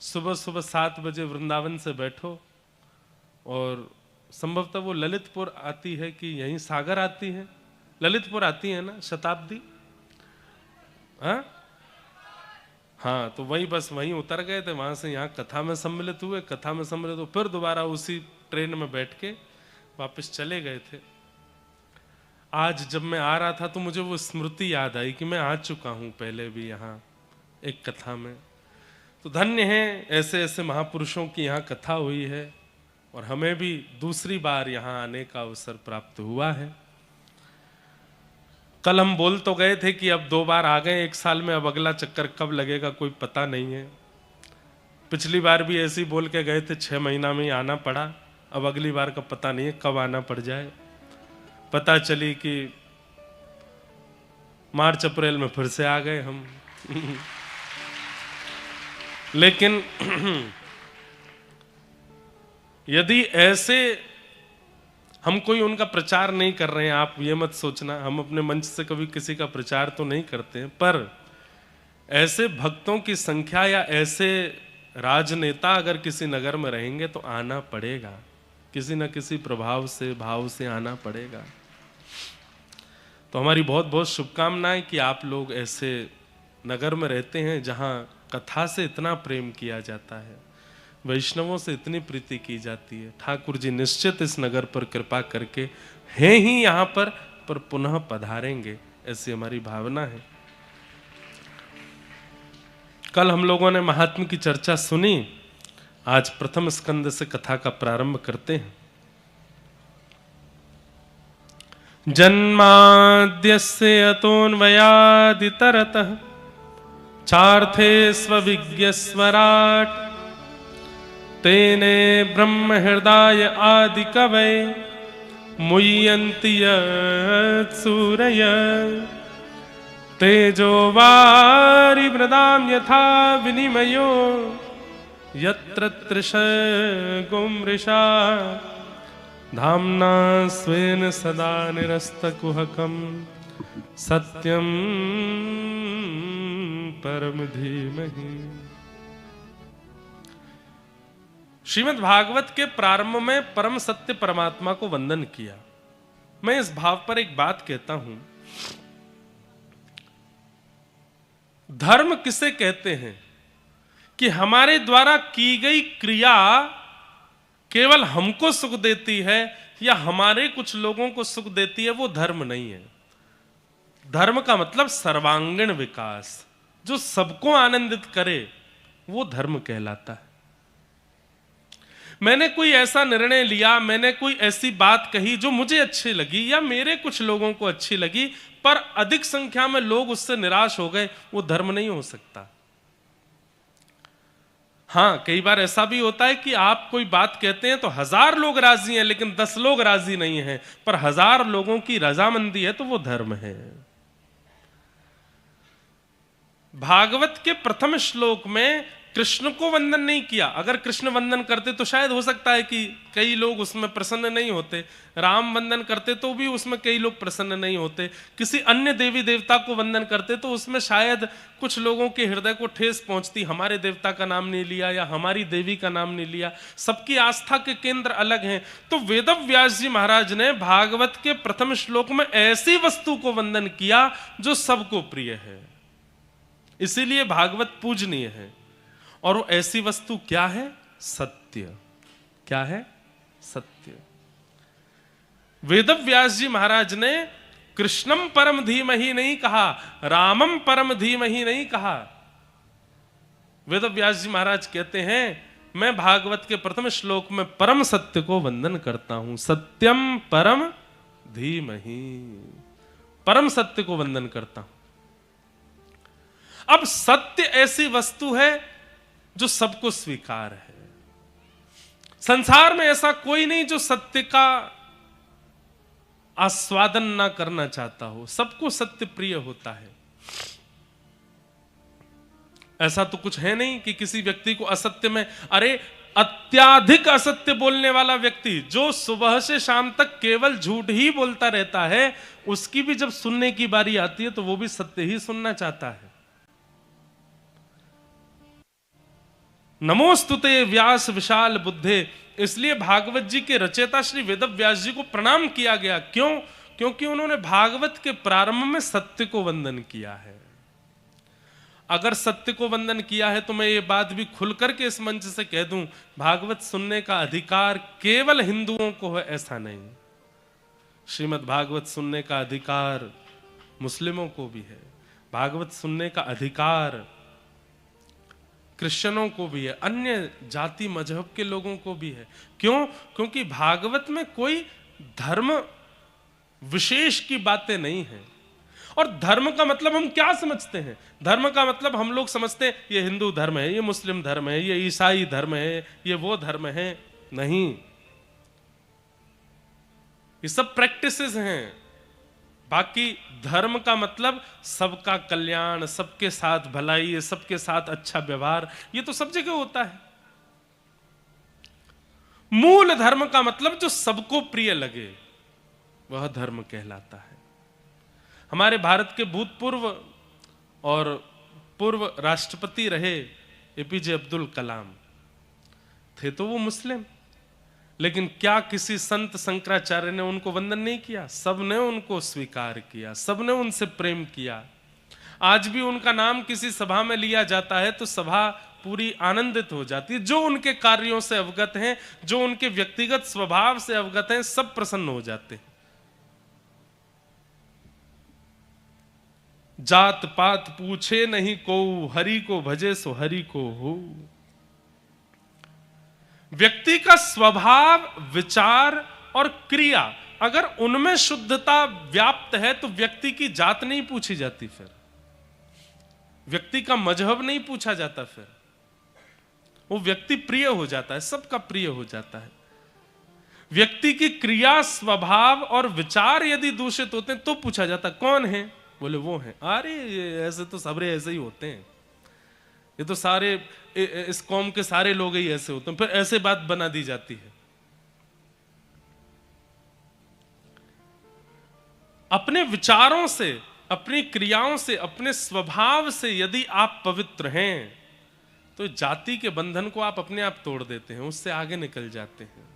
सुबह सुबह 7 बजे वृंदावन से बैठो, और संभवतः वो ललितपुर आती है कि यहीं सागर आती है, ललितपुर आती है ना शताब्दी। हाँ, तो वही बस वहीं उतर गए थे, वहां से यहाँ कथा में सम्मिलित हुए, कथा में सम्मिलित हो फिर दोबारा उसी ट्रेन में बैठ के वापस चले गए थे। आज जब मैं आ रहा था तो मुझे वो स्मृति याद आई कि मैं आ चुका हूँ पहले भी यहाँ एक कथा में। तो धन्य है, ऐसे ऐसे महापुरुषों की यहाँ कथा हुई है, और हमें भी दूसरी बार यहाँ आने का अवसर प्राप्त हुआ है। कल हम बोल तो गए थे कि अब 2 बार आ गए 1 साल में, अब अगला चक्कर कब लगेगा कोई पता नहीं है। पिछली बार भी ऐसे ही बोल के गए थे 6 महीना में ही आना पड़ा, अब अगली बार का पता नहीं है कब आना पड़ जाए। पता चली कि मार्च अप्रैल में फिर से आ गए हम। लेकिन यदि ऐसे हम कोई उनका प्रचार नहीं कर रहे हैं, आप ये मत सोचना, हम अपने मंच से कभी किसी का प्रचार तो नहीं करते हैं, पर ऐसे भक्तों की संख्या या ऐसे राजनेता अगर किसी नगर में रहेंगे तो आना पड़ेगा, किसी न किसी प्रभाव से, भाव से आना पड़ेगा। तो हमारी बहुत बहुत शुभकामनाएं कि आप लोग ऐसे नगर में रहते हैं जहां कथा से इतना प्रेम किया जाता है, वैष्णवों से इतनी प्रीति की जाती है। ठाकुर जी निश्चित इस नगर पर कृपा करके हैं ही यहाँ पर पुनः पधारेंगे, ऐसी हमारी भावना है। कल हम लोगों ने महात्म्य की चर्चा सुनी, आज प्रथम स्कंद से कथा का प्रारंभ करते हैं। जन्माद्यस्य अतोऽन्वयादितरतः चार्थे स्वविज्ञस्वराट् तेने ब्रह्म हृदय आदि कवये मुह्यन्ति सूरय तेजो वारि मृदां यथा विनिमयो यत्र तृषगो मृषा धाम्ना स्वेन सदा निरस्तकुहकं सत्यं परम धीमहि। श्रीमद् भागवत के प्रारंभ में परम सत्य परमात्मा को वंदन किया। मैं इस भाव पर एक बात कहता हूं, धर्म किसे कहते हैं कि हमारे द्वारा की गई क्रिया केवल हमको सुख देती है या हमारे कुछ लोगों को सुख देती है, वो धर्म नहीं है। धर्म का मतलब सर्वांगीण विकास, जो सबको आनंदित करे, वो धर्म कहलाता है। मैंने कोई ऐसा निर्णय लिया, मैंने कोई ऐसी बात कही जो मुझे अच्छी लगी या मेरे कुछ लोगों को अच्छी लगी, पर अधिक संख्या में लोग उससे निराश हो गए, वो धर्म नहीं हो सकता। हाँ, कई बार ऐसा भी होता है कि आप कोई बात कहते हैं तो 1000 लोग राजी हैं लेकिन 10 लोग राजी नहीं हैं, पर 1000 लोगों की रजामंदी है तो वो धर्म है। भागवत के प्रथम श्लोक में कृष्ण को वंदन नहीं किया। अगर कृष्ण वंदन करते तो शायद हो सकता है कि कई लोग उसमें प्रसन्न नहीं होते। राम वंदन करते तो भी उसमें कई लोग प्रसन्न नहीं होते। किसी अन्य देवी देवता को वंदन करते तो उसमें शायद कुछ लोगों के हृदय को ठेस पहुंचती, हमारे देवता का नाम नहीं लिया या हमारी देवी का नाम नहीं लिया। सबकी आस्था के केंद्र अलग हैं। तो वेदव्यास जी महाराज ने भागवत के प्रथम श्लोक में ऐसी वस्तु को वंदन किया जो सबको प्रिय है, इसीलिए भागवत पूजनीय है। और वो ऐसी वस्तु क्या है? सत्य। क्या है? सत्य। वेदव्यास जी महाराज ने कृष्णम परम धीमहि नहीं कहा, रामम परम धीमहि नहीं कहा। वेदव्यास जी महाराज कहते हैं, मैं भागवत के प्रथम श्लोक में परम सत्य को वंदन करता हूं। सत्यम परम धीमहि, परम सत्य को वंदन करता हूं। अब सत्य ऐसी वस्तु है जो सबको स्वीकार है। संसार में ऐसा कोई नहीं जो सत्य का आस्वादन ना करना चाहता हो। सबको सत्य प्रिय होता है। ऐसा तो कुछ है नहीं कि किसी व्यक्ति को असत्य में, अरे अत्याधिक असत्य बोलने वाला व्यक्ति जो सुबह से शाम तक केवल झूठ ही बोलता रहता है, उसकी भी जब सुनने की बारी आती है तो वो भी सत्य ही सुनना चाहता है। नमोस्तुते व्यास विशाल बुद्धे, इसलिए भागवत जी के रचयिता श्री वेदव्यास जी को प्रणाम किया गया। क्यों? क्योंकि उन्होंने भागवत के प्रारंभ में सत्य को वंदन किया है। अगर सत्य को वंदन किया है तो मैं ये बात भी खुलकर के इस मंच से कह दूं, भागवत सुनने का अधिकार केवल हिंदुओं को है ऐसा नहीं। श्रीमद् भागवत सुनने का अधिकार मुस्लिमों को भी है। भागवत सुनने का अधिकार क्रिश्चियनों को भी है, अन्य जाति मजहब के लोगों को भी है। क्यों? क्योंकि भागवत में कोई धर्म विशेष की बातें नहीं है। और धर्म का मतलब हम क्या समझते हैं? धर्म का मतलब हम लोग समझते हैं ये हिंदू धर्म है, ये मुस्लिम धर्म है, ये ईसाई धर्म है, ये वो धर्म है। नहीं, ये सब प्रैक्टिसेस हैं। बाकी धर्म का मतलब सबका कल्याण, सबके साथ भलाई, सबके साथ अच्छा व्यवहार, ये तो सब जगह होता है। मूल धर्म का मतलब जो सबको प्रिय लगे, वह धर्म कहलाता है। हमारे भारत के भूतपूर्व और पूर्व राष्ट्रपति रहे एपीजे अब्दुल कलाम, थे तो वो मुस्लिम, लेकिन क्या किसी संत शंकराचार्य ने उनको वंदन नहीं किया? सबने उनको स्वीकार किया, सबने उनसे प्रेम किया। आज भी उनका नाम किसी सभा में लिया जाता है तो सभा पूरी आनंदित हो जाती है। जो उनके कार्यों से अवगत हैं, जो उनके व्यक्तिगत स्वभाव से अवगत हैं, सब प्रसन्न हो जाते हैं। जात पात पूछे नहीं को, हरि को भजे सो हरि को हो। व्यक्ति का स्वभाव, विचार और क्रिया अगर उनमें शुद्धता व्याप्त है तो व्यक्ति की जात नहीं पूछी जाती, फिर व्यक्ति का मजहब नहीं पूछा जाता, फिर वो व्यक्ति प्रिय हो जाता है, सबका प्रिय हो जाता है। व्यक्ति की क्रिया, स्वभाव और विचार यदि दूषित होते हैं तो पूछा जाता कौन है? बोले वो है। अरे ऐसे तो सबरे ऐसे ही होते हैं, ये तो सारे इस कौम के सारे लोग ही ऐसे होते हैं, फिर ऐसे बात बना दी जाती है। अपने विचारों से, अपनी क्रियाओं से, अपने स्वभाव से यदि आप पवित्र हैं तो जाति के बंधन को आप अपने आप तोड़ देते हैं, उससे आगे निकल जाते हैं।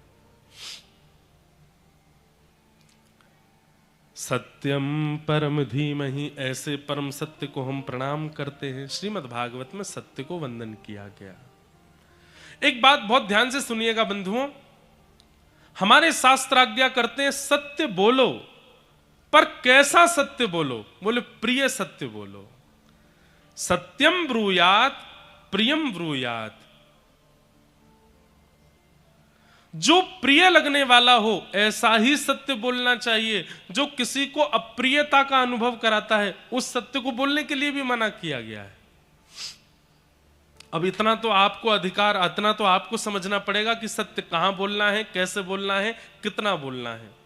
सत्यम परम धीमहि, ऐसे परम सत्य को हम प्रणाम करते हैं। श्रीमद् भागवत में सत्य को वंदन किया गया। एक बात बहुत ध्यान से सुनिएगा बंधुओं, हमारे शास्त्र आज्ञा करते हैं सत्य बोलो, पर कैसा सत्य बोलो? बोले प्रिय सत्य बोलो। सत्यम ब्रूयात प्रियम ब्रूयात, जो प्रिय लगने वाला हो ऐसा ही सत्य बोलना चाहिए। जो किसी को अप्रियता का अनुभव कराता है उस सत्य को बोलने के लिए भी मना किया गया है। अब इतना तो आपको अधिकार, इतना तो आपको समझना पड़ेगा कि सत्य कहां बोलना है, कैसे बोलना है, कितना बोलना है।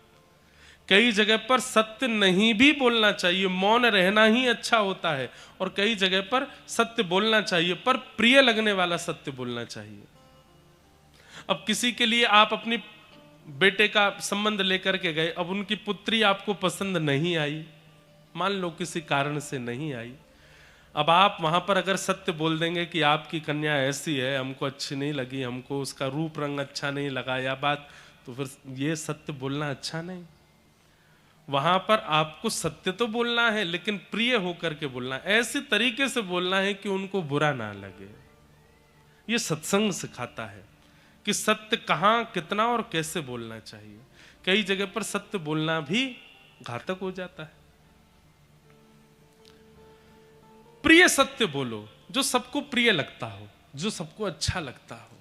कई जगह पर सत्य नहीं भी बोलना चाहिए, मौन रहना ही अच्छा होता है, और कई जगह पर सत्य बोलना चाहिए पर प्रिय लगने वाला सत्य बोलना चाहिए। अब किसी के लिए आप अपनी बेटे का संबंध लेकर के गए, अब उनकी पुत्री आपको पसंद नहीं आई, मान लो किसी कारण से नहीं आई, अब आप वहां पर अगर सत्य बोल देंगे कि आपकी कन्या ऐसी है, हमको अच्छी नहीं लगी, हमको उसका रूप रंग अच्छा नहीं लगा या बात, तो फिर ये सत्य बोलना अच्छा नहीं। वहां पर आपको सत्य तो बोलना है लेकिन प्रिय होकर के बोलना है, ऐसे तरीके से बोलना है कि उनको बुरा ना लगे। ये सत्संग सिखाता है कि सत्य कहां, कितना और कैसे बोलना चाहिए। कई जगह पर सत्य बोलना भी घातक हो जाता है। प्रिय सत्य बोलो, जो सबको प्रिय लगता हो, जो सबको अच्छा लगता हो।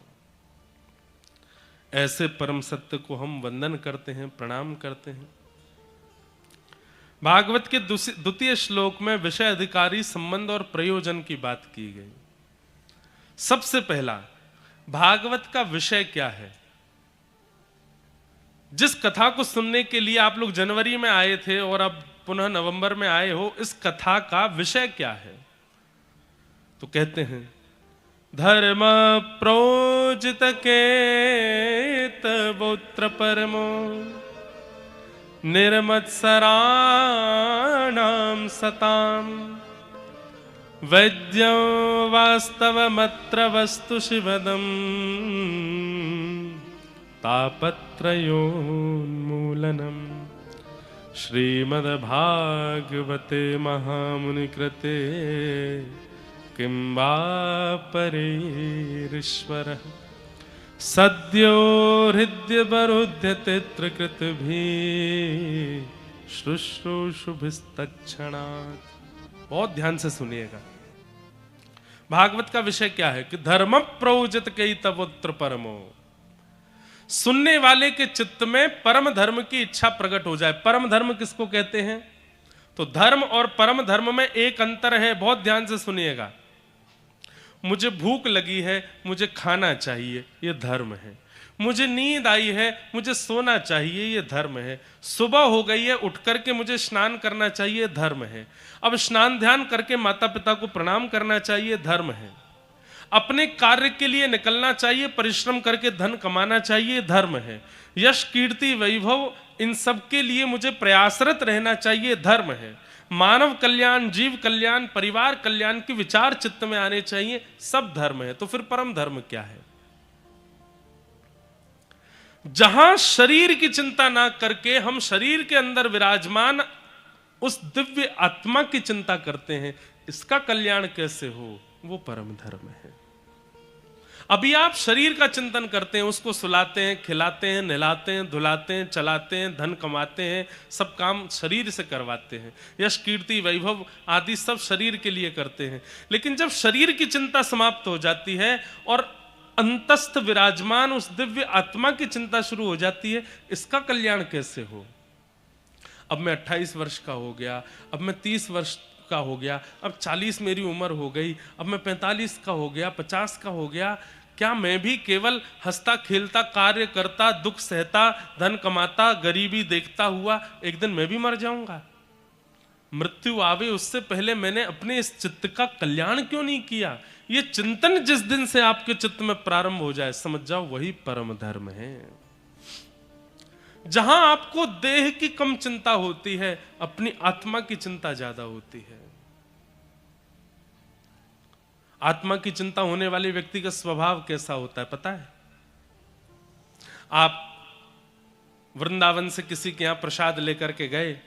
ऐसे परम सत्य को हम वंदन करते हैं, प्रणाम करते हैं। भागवत के द्वितीय श्लोक में विषय अधिकारी संबंध और प्रयोजन की बात की गई। सबसे पहला, भागवत का विषय क्या है? जिस कथा को सुनने के लिए आप लोग जनवरी में आए थे और अब पुनः नवंबर में आए हो, इस कथा का विषय क्या है? तो कहते हैं धर्म प्रोजित केतवोत्र परमो निर्मत्सराणां सतां वैद्यं वास्तवमत्र वस्तु शिवदं तापत्रयोन्मूलनम्। श्रीमद्भागवते महामुनिकृते किं वा परेरीश्वरः सद्यो हृद्यवरुध्यते त्रिकृतभिः शुश्रूषुभिस्तत्क्षणात्। बहुत ध्यान से सुनिएगा, भागवत का विषय क्या है कि धर्म प्रोजित केतवोत्र परमो, सुनने वाले के चित्त में परम धर्म की इच्छा प्रकट हो जाए। परम धर्म किसको कहते हैं? तो धर्म और परम धर्म में एक अंतर है, बहुत ध्यान से सुनिएगा। मुझे भूख लगी है, मुझे खाना चाहिए, ये धर्म है। मुझे नींद आई है, मुझे सोना चाहिए, ये धर्म है। सुबह हो गई है, उठ करके मुझे स्नान करना चाहिए, धर्म है। अब स्नान ध्यान करके माता पिता को प्रणाम करना चाहिए, धर्म है। अपने कार्य के लिए निकलना चाहिए, परिश्रम करके धन कमाना चाहिए, धर्म है। यश कीर्ति वैभव इन सब के लिए मुझे प्रयासरत रहना चाहिए, धर्म है। मानव कल्याण, जीव कल्याण, परिवार कल्याण के विचार चित्त में आने चाहिए, सब धर्म है। तो फिर परम धर्म क्या है? जहां शरीर की चिंता ना करके हम शरीर के अंदर विराजमान उस दिव्य आत्मा की चिंता करते हैं, इसका कल्याण कैसे हो, वो परम धर्म है। अभी आप शरीर का चिंतन करते हैं, उसको सुलाते हैं, खिलाते हैं, नहलाते हैं, धुलाते हैं, चलाते हैं, धन कमाते हैं, सब काम शरीर से करवाते हैं। यश कीर्ति वैभव आदि सब शरीर के लिए करते हैं। लेकिन जब शरीर की चिंता समाप्त हो जाती है और अंतस्थ विराजमान उस दिव्य आत्मा की चिंता शुरू हो जाती है, इसका कल्याण कैसे हो? अब मैं 28 वर्ष का हो गया, अब मैं 30 वर्ष का हो गया, अब 40 मेरी उम्र हो गई, अब मैं 45 का हो गया, 50 का हो गया, क्या मैं भी केवल हंसता खेलता कार्य करता, दुख सहता, धन कमाता, गरीबी देखता हुआ एक दिन मैं भी मर जाऊंगा? मृत्यु आवे उससे पहले मैंने अपने इस चित्त का कल्याण क्यों नहीं किया? ये चिंतन जिस दिन से आपके चित्त में प्रारंभ हो जाए, समझ जाओ वही परम धर्म है। जहां आपको देह की कम चिंता होती है, अपनी आत्मा की चिंता ज्यादा होती है। आत्मा की चिंता होने वाले व्यक्ति का स्वभाव कैसा होता है पता है? आप वृंदावन से किसी के यहां प्रसाद लेकर के गए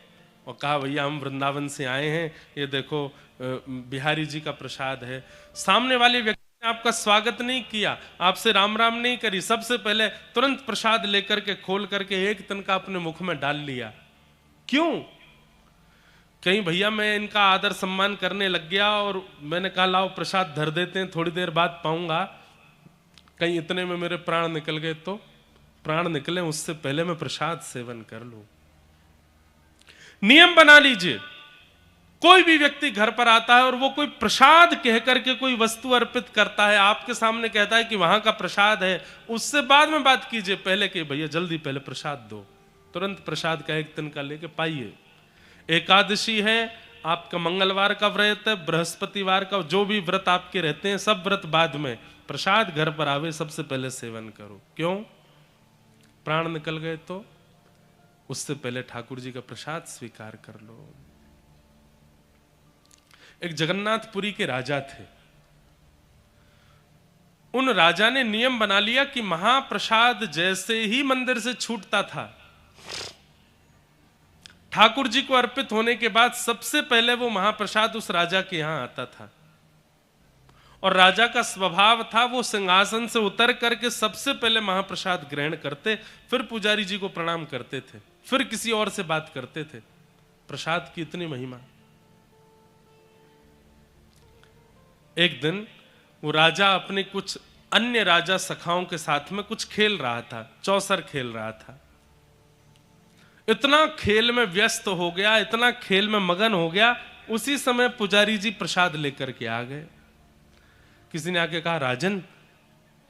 और कहा भैया हम वृंदावन से आए हैं, ये देखो बिहारी जी का प्रसाद है। सामने वाले व्यक्ति ने आपका स्वागत नहीं किया, आपसे राम राम नहीं करी, सबसे पहले तुरंत प्रसाद लेकर के खोल करके एक तिनका अपने मुख में डाल लिया। क्यों? कहीं भैया मैं इनका आदर सम्मान करने लग गया और मैंने कहा लाओ प्रसाद धर देते हैं, थोड़ी देर बाद पाऊंगा, कहीं इतने में मेरे प्राण निकल गए तो प्राण निकले उससे पहले मैं प्रसाद सेवन कर लूं। नियम बना लीजिए, कोई भी व्यक्ति घर पर आता है और वो कोई प्रसाद कह करके कोई वस्तु अर्पित करता है, आपके सामने कहता है कि वहां का प्रसाद है, उससे बाद में बात कीजिए, पहले कि भैया जल्दी पहले प्रसाद दो। तुरंत प्रसाद का एक तिनका लेके पाइए। एकादशी है, आपका मंगलवार का व्रत है, बृहस्पतिवार का, जो भी व्रत आपके रहते हैं सब व्रत बाद में, प्रसाद घर पर आवे सबसे पहले सेवन करो। क्यों? प्राण निकल गए तो उससे पहले ठाकुर जी का प्रसाद स्वीकार कर लो। एक जगन्नाथपुरी के राजा थे, उन राजा ने नियम बना लिया कि महाप्रसाद जैसे ही मंदिर से छूटता था, ठाकुर जी को अर्पित होने के बाद सबसे पहले वो महाप्रसाद उस राजा के यहां आता था। और राजा का स्वभाव था वो सिंहासन से उतर करके सबसे पहले महाप्रसाद ग्रहण करते, फिर पुजारी जी को प्रणाम करते थे, फिर किसी और से बात करते थे। प्रसाद की इतनी महिमा। एक दिन वो राजा अपने कुछ अन्य राजा सखाओं के साथ में कुछ खेल रहा था, चौसर खेल रहा था। इतना खेल में व्यस्त हो गया, इतना खेल में मगन हो गया, उसी समय पुजारी जी प्रसाद लेकर के आ गए। किसी ने आके कहा राजन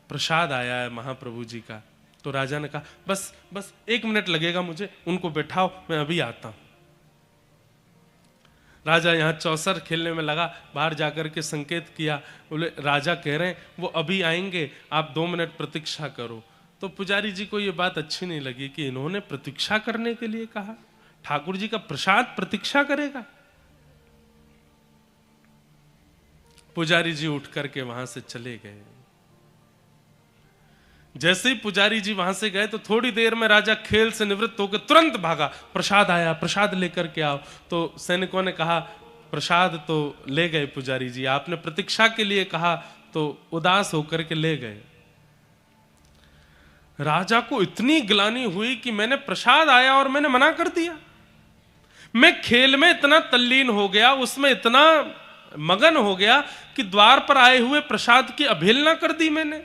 प्रसाद आया है महाप्रभु जी का। तो राजा ने कहा बस बस 1 मिनट लगेगा मुझे, उनको बैठाओ मैं अभी आता हूं। राजा यहाँ चौसर खेलने में लगा, बाहर जाकर के संकेत किया, बोले राजा कह रहे हैं वो अभी आएंगे, आप 2 मिनट प्रतीक्षा करो। तो पुजारी जी को ये बात अच्छी नहीं लगी कि इन्होंने प्रतीक्षा करने के लिए कहा, ठाकुर जी का प्रसाद प्रतीक्षा करेगा। पुजारी जी उठ करके वहां से चले गए। जैसे ही पुजारी जी वहां से गए तो थोड़ी देर में राजा खेल से निवृत्त होकर तुरंत भागा, प्रसाद आया, प्रसाद लेकर के आओ। तो सैनिकों ने कहा प्रसाद तो ले गए पुजारी जी, आपने प्रतीक्षा के लिए कहा तो उदास होकर के ले गए। राजा को इतनी ग्लानि हुई कि मैंने प्रसाद आया और मैंने मना कर दिया। मैं खेल में इतना तल्लीन हो गया, उसमें इतना मगन हो गया कि द्वार पर आए हुए प्रसाद की अवहेलना कर दी मैंने।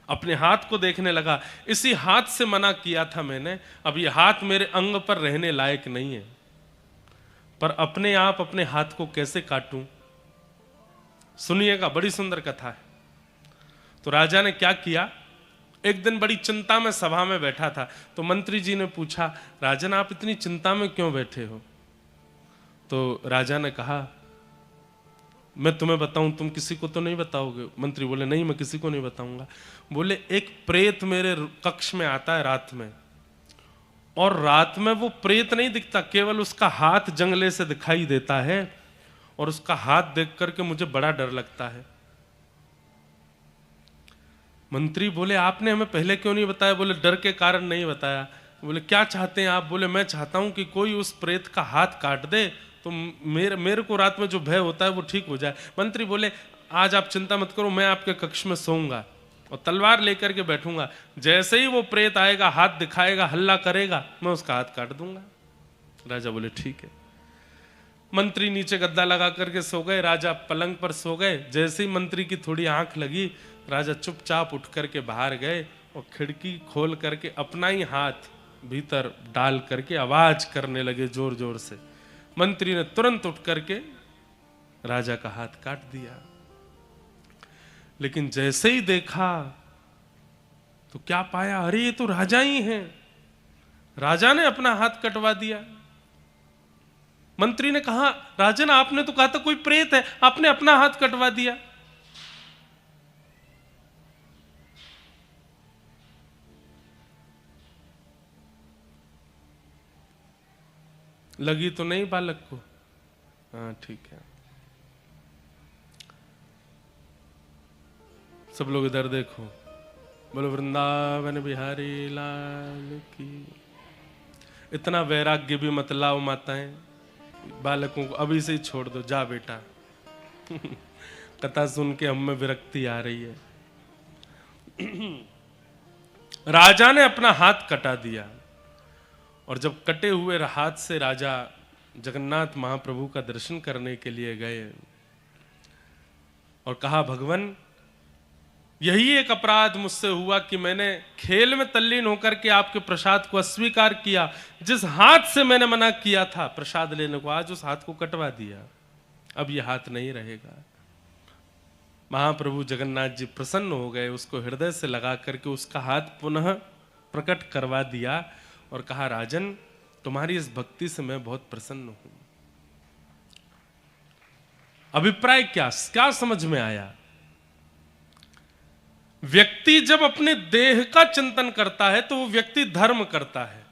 अपने हाथ को देखने लगा, इसी हाथ से मना किया था मैंने, अब ये हाथ मेरे अंग पर रहने लायक नहीं है, पर अपने आप अपने हाथ को कैसे काटूं? सुनिएगा, बड़ी सुंदर कथा है। तो राजा ने क्या किया, एक दिन बड़ी चिंता में सभा में बैठा था, तो मंत्री जी ने पूछा राजन आप इतनी चिंता में क्यों बैठे हो? तो राजा ने कहा मैं तुम्हें बताऊं, तुम किसी को तो नहीं बताओगे? मंत्री बोले नहीं मैं किसी को नहीं बताऊंगा। बोले एक प्रेत मेरे कक्ष में आता है रात में, और रात में वो प्रेत नहीं दिखता, केवल उसका हाथ जंगले से दिखाई देता है, और उसका हाथ देख करके मुझे बड़ा डर लगता है। मंत्री बोले आपने हमें पहले क्यों नहीं बताया? बोले डर के कारण नहीं बताया। बोले क्या चाहते हैं आप? बोले मैं चाहता हूं कि कोई उस प्रेत का हाथ काट दे तो मेरे को रात में जो भय होता है वो ठीक हो जाए। मंत्री बोले आज आप चिंता मत करो, मैं आपके कक्ष में सोऊंगा और तलवार लेकर के बैठूंगा, जैसे ही वो प्रेत आएगा हाथ दिखाएगा हल्ला करेगा मैं उसका हाथ काट दूंगा। राजा बोले ठीक है। मंत्री नीचे गद्दा लगा करके सो गए, राजा पलंग पर सो गए। जैसे ही मंत्री की थोड़ी आंख लगी, राजा चुपचाप उठ करके बाहर गए और खिड़की खोल करके अपना ही हाथ भीतर डाल करके आवाज करने लगे जोर जोर से। मंत्री ने तुरंत उठ करके राजा का हाथ काट दिया। लेकिन जैसे ही देखा तो क्या पाया, अरे ये तो राजा ही हैं। राजा ने अपना हाथ कटवा दिया। मंत्री ने कहा राजन आपने तो कहा था कोई प्रेत है, आपने अपना हाथ कटवा दिया। लगी तो नहीं बालक को? हाँ ठीक है। सब लोग इधर देखो, बोलो वृंदावन बिहारी लाल की। इतना वैराग्य भी मत लाओ माताएं, बालकों को अभी से ही छोड़ दो, जा बेटा। कथा सुन के हम में विरक्ति आ रही है। राजा ने अपना हाथ कटा दिया, और जब कटे हुए हाथ से राजा जगन्नाथ महाप्रभु का दर्शन करने के लिए गए और कहा, भगवान यही एक अपराध मुझसे हुआ कि मैंने खेल में तल्लीन होकर के आपके प्रसाद को अस्वीकार किया। जिस हाथ से मैंने मना किया था प्रसाद लेने को, आज उस हाथ को कटवा दिया, अब यह हाथ नहीं रहेगा। महाप्रभु जगन्नाथ जी प्रसन्न हो गए, उसको हृदय से लगा करके उसका हाथ पुनः प्रकट करवा दिया और कहा, राजन तुम्हारी इस भक्ति से मैं बहुत प्रसन्न हूं। अभिप्राय क्या समझ में आया? व्यक्ति जब अपने देह का चिंतन करता है तो वो व्यक्ति धर्म करता है,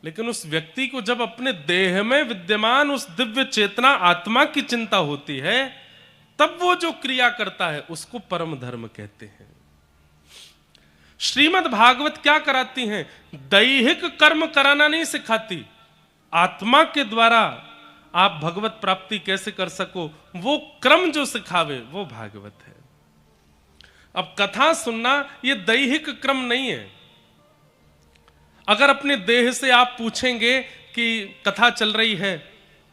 लेकिन उस व्यक्ति को जब अपने देह में विद्यमान उस दिव्य चेतना आत्मा की चिंता होती है, तब वो जो क्रिया करता है उसको परम धर्म कहते हैं। श्रीमद् भागवत क्या कराती हैं? दैहिक कर्म कराना नहीं सिखाती, आत्मा के द्वारा आप भगवत प्राप्ति कैसे कर सको वो क्रम जो सिखावे वो भागवत है। अब कथा सुनना ये दैहिक क्रम नहीं है। अगर अपने देह से आप पूछेंगे कि कथा चल रही है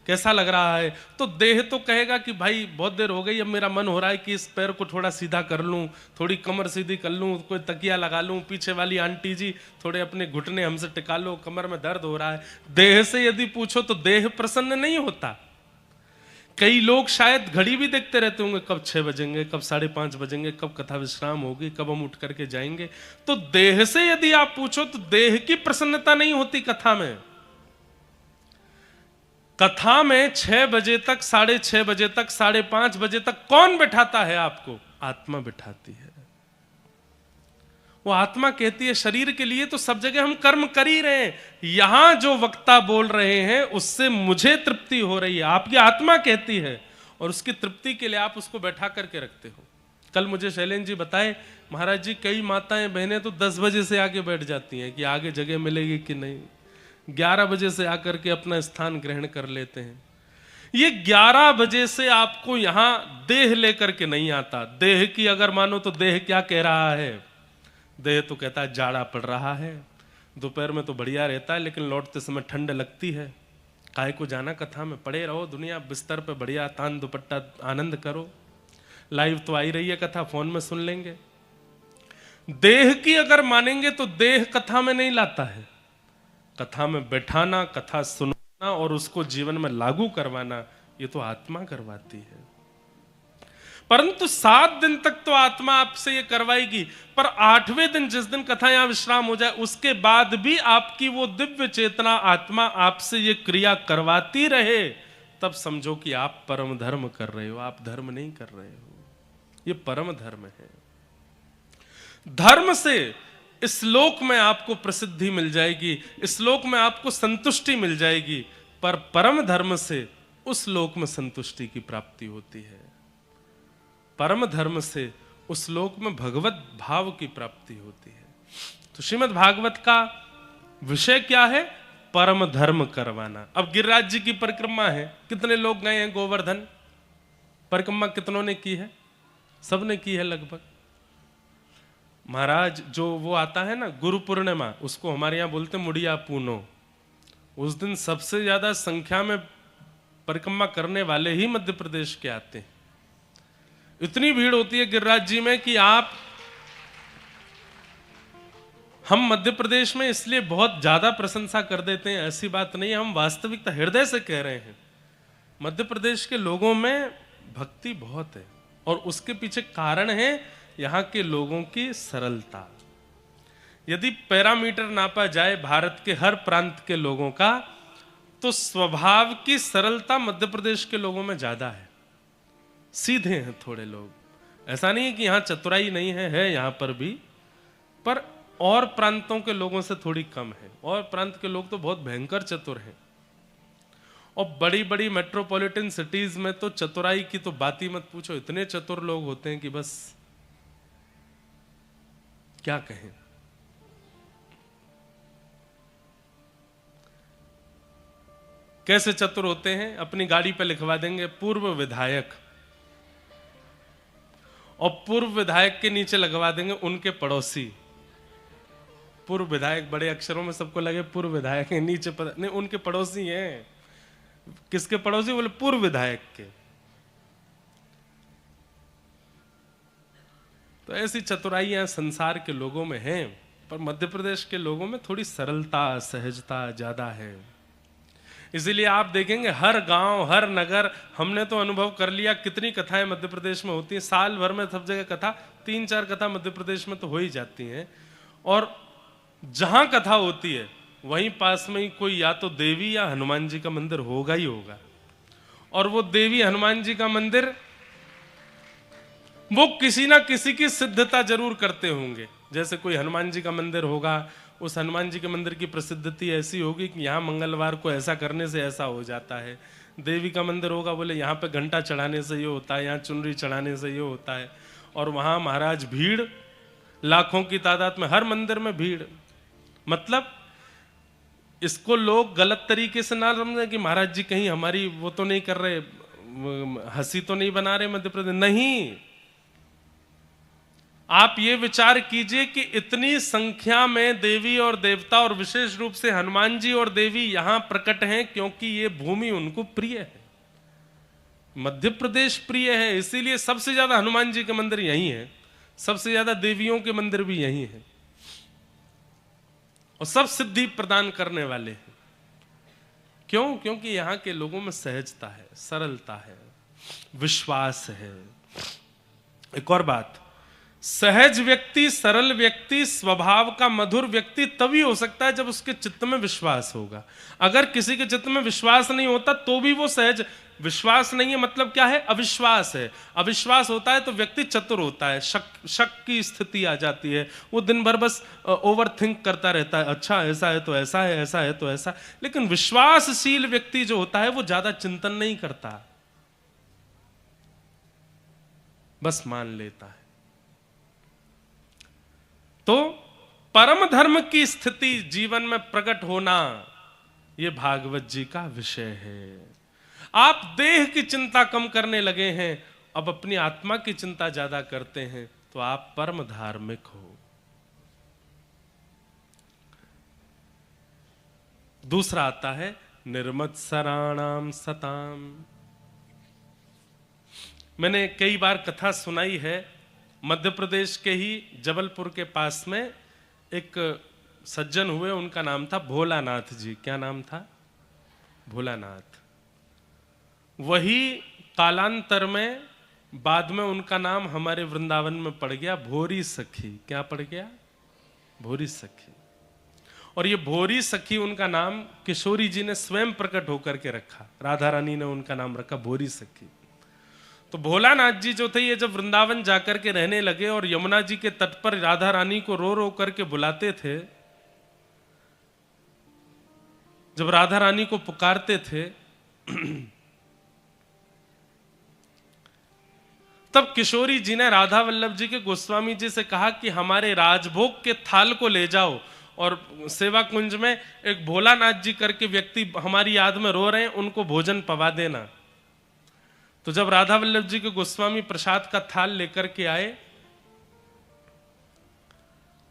कैसा लग रहा है, तो देह तो कहेगा कि भाई बहुत देर हो गई, अब मेरा मन हो रहा है कि इस पैर को थोड़ा सीधा कर लूं, थोड़ी कमर सीधी कर लूं, कोई तकिया लगा लूं, पीछे वाली आंटी जी थोड़े अपने घुटने हमसे टिका लो, कमर में दर्द हो रहा है। देह से यदि पूछो तो देह प्रसन्न नहीं होता। कई लोग शायद घड़ी भी देखते रहते होंगे, कब 6 बजेंगे, कब 5:30 बजेंगे, कब कथा विश्राम होगी, कब हम उठ करके जाएंगे। तो देह से यदि आप पूछो तो देह की प्रसन्नता नहीं होती कथा में। कथा में 6 बजे तक, 6:30 बजे तक, 5:30 बजे तक कौन बैठाता है आपको? आत्मा बैठाती है। वो आत्मा कहती है शरीर के लिए तो सब जगह हम कर्म कर ही रहे हैं, यहां जो वक्ता बोल रहे हैं उससे मुझे तृप्ति हो रही है, आपकी आत्मा कहती है, और उसकी तृप्ति के लिए आप उसको बैठा करके रखते हो। कल मुझे शैलेंद्र जी बताए, महाराज जी कई माताएं बहनें तो 10 बजे से आके बैठ जाती हैं कि आगे जगह मिलेगी कि नहीं, 11 बजे से आकर के अपना स्थान ग्रहण कर लेते हैं। ये 11 बजे से आपको यहां देह लेकर के नहीं आता। देह की अगर मानो तो देह क्या कह रहा है? देह तो कहता है जाड़ा पड़ रहा है, दोपहर में तो बढ़िया रहता है लेकिन लौटते समय ठंड लगती है, काहे को जाना कथा में, पड़े रहो दुनिया बिस्तर पे बढ़िया तान दुपट्टा आनंद करो, लाइव तो आई रही है कथा, फोन में सुन लेंगे। देह की अगर मानेंगे तो देह कथा में नहीं लाता है। कथा में बैठाना, कथा सुनना और उसको जीवन में लागू करवाना ये तो आत्मा करवाती है। परंतु 7 दिन तक तो आत्मा आपसे ये करवाएगी, पर 8वें दिन जिस दिन कथा यहां विश्राम हो जाए उसके बाद भी आपकी वो दिव्य चेतना आत्मा आपसे ये क्रिया करवाती रहे, तब समझो कि आप परम धर्म कर रहे हो, आप धर्म नहीं कर रहे हो, ये परम धर्म है। धर्म से इस लोक में आपको प्रसिद्धि मिल जाएगी, इस लोक में आपको संतुष्टि मिल जाएगी, पर परम धर्म से उस लोक में संतुष्टि की प्राप्ति होती है। परम धर्म से उस लोक में भगवत भाव की प्राप्ति होती है। तो श्रीमद् भागवत का विषय क्या है? परम धर्म करवाना। अब गिरिराज जी की परिक्रमा है, कितने लोग गए हैं गोवर्धन? परिक्रमा कितनों ने की है? सबने की है लगभग। महाराज जो वो आता है ना गुरु पूर्णिमा, उसको हमारे यहां बोलते मुड़िया पूनो, उस दिन सबसे ज्यादा संख्या में परिक्रमा करने वाले ही मध्य प्रदेश के आते हैं। इतनी भीड़ होती है गिरिराज जी में कि हम मध्य प्रदेश में इसलिए बहुत ज्यादा प्रशंसा कर देते हैं, ऐसी बात नहीं है, हम वास्तविकता हृदय से कह रहे हैं। मध्य प्रदेश के लोगों में भक्ति बहुत है और उसके पीछे कारण है यहाँ के लोगों की सरलता। यदि पैरामीटर नापा जाए भारत के हर प्रांत के लोगों का, तो स्वभाव की सरलता मध्य प्रदेश के लोगों में ज्यादा है। सीधे हैं थोड़े लोग, ऐसा नहीं है कि यहाँ चतुराई नहीं है यहाँ पर भी, पर और प्रांतों के लोगों से थोड़ी कम है। और प्रांत के लोग तो बहुत भयंकर चतुर हैं, और बड़ी बड़ी मेट्रोपॉलिटन सिटीज में तो चतुराई की तो बात ही मत पूछो, इतने चतुर लोग होते हैं कि बस क्या कहें। कैसे चतुर होते हैं, अपनी गाड़ी पे लिखवा देंगे पूर्व विधायक, और पूर्व विधायक के नीचे लगवा देंगे उनके पड़ोसी। पूर्व विधायक बड़े अक्षरों में सबको लगे पूर्व विधायक है, नीचे पता नहीं उनके पड़ोसी हैं। किसके पड़ोसी? बोले पूर्व विधायक के। तो ऐसी चतुराइयां संसार के लोगों में हैं, पर मध्य प्रदेश के लोगों में थोड़ी सरलता सहजता ज्यादा है। इसीलिए आप देखेंगे हर गांव हर नगर, हमने तो अनुभव कर लिया कितनी कथाएं मध्य प्रदेश में होती हैं, साल भर में सब जगह कथा, 3-4 कथा मध्य प्रदेश में तो हो ही जाती हैं। और जहां कथा होती है वहीं पास में ही कोई या तो देवी या हनुमान जी का मंदिर होगा ही होगा। और वो देवी हनुमान जी का मंदिर वो किसी ना किसी की सिद्धता जरूर करते होंगे। जैसे कोई हनुमान जी का मंदिर होगा, उस हनुमान जी के मंदिर की प्रसिद्धति ऐसी होगी कि यहाँ मंगलवार को ऐसा करने से ऐसा हो जाता है। देवी का मंदिर होगा, बोले यहाँ पे घंटा चढ़ाने से ये होता है, यहाँ चुनरी चढ़ाने से ये होता है। और वहाँ महाराज भीड़ लाखों की तादाद में, हर मंदिर में भीड़। मतलब इसको लोग गलत तरीके से ना समझें कि महाराज जी कहीं हमारी वो तो नहीं कर रहे, हंसी तो नहीं बना रहे मध्य प्रदेश। नहीं, आप ये विचार कीजिए कि इतनी संख्या में देवी और देवता और विशेष रूप से हनुमान जी और देवी यहां प्रकट हैं क्योंकि ये भूमि उनको प्रिय है, मध्य प्रदेश प्रिय है। इसीलिए सबसे ज्यादा हनुमान जी के मंदिर यही है, सबसे ज्यादा देवियों के मंदिर भी यही है, और सब सिद्धि प्रदान करने वाले हैं। क्यों? क्योंकि यहां के लोगों में सहजता है, सरलता है, विश्वास है। एक और बात, सहज व्यक्ति, सरल व्यक्ति, स्वभाव का मधुर व्यक्ति तभी हो सकता है जब उसके चित्त में विश्वास होगा। अगर किसी के चित्त में विश्वास नहीं होता तो भी वो सहज, विश्वास नहीं है मतलब क्या है? अविश्वास है। अविश्वास होता है तो व्यक्ति चतुर होता है, शक की स्थिति आ जाती है, वो दिन भर बस ओवर थिंक करता रहता है, अच्छा ऐसा है तो ऐसा है, ऐसा है तो ऐसा। लेकिन विश्वासशील व्यक्ति जो होता है वो ज्यादा चिंतन नहीं करता, बस मान लेता है। तो परम धर्म की स्थिति जीवन में प्रकट होना, यह भागवत जी का विषय है। आप देह की चिंता कम करने लगे हैं, अब अपनी आत्मा की चिंता ज्यादा करते हैं, तो आप परम धार्मिक हो। दूसरा आता है निर्मत्सराणाम सताम। मैंने कई बार कथा सुनाई है, मध्य प्रदेश के ही जबलपुर के पास में एक सज्जन हुए, उनका नाम था भोलानाथ जी। क्या नाम था? भोलानाथ। वही कालांतर में बाद में उनका नाम हमारे वृंदावन में पड़ गया भोरी सखी। क्या पड़ गया? भोरी सखी। और ये भोरी सखी उनका नाम किशोरी जी ने स्वयं प्रकट होकर के रखा, राधा रानी ने उनका नाम रखा भोरी सखी। तो भोलानाथ जी जो थे, ये जब वृंदावन जाकर के रहने लगे और यमुना जी के तट पर राधा रानी को रो रो करके बुलाते थे, जब राधा रानी को पुकारते थे, तब किशोरी जी ने राधा वल्लभ जी के गोस्वामी जी से कहा कि हमारे राजभोग के थाल को ले जाओ और सेवा कुंज में एक भोलानाथ जी करके व्यक्ति हमारी याद में रो रहे हैं, उनको भोजन पवा देना। तो जब राधा वल्लभ जी के गोस्वामी प्रसाद का थाल लेकर के आए,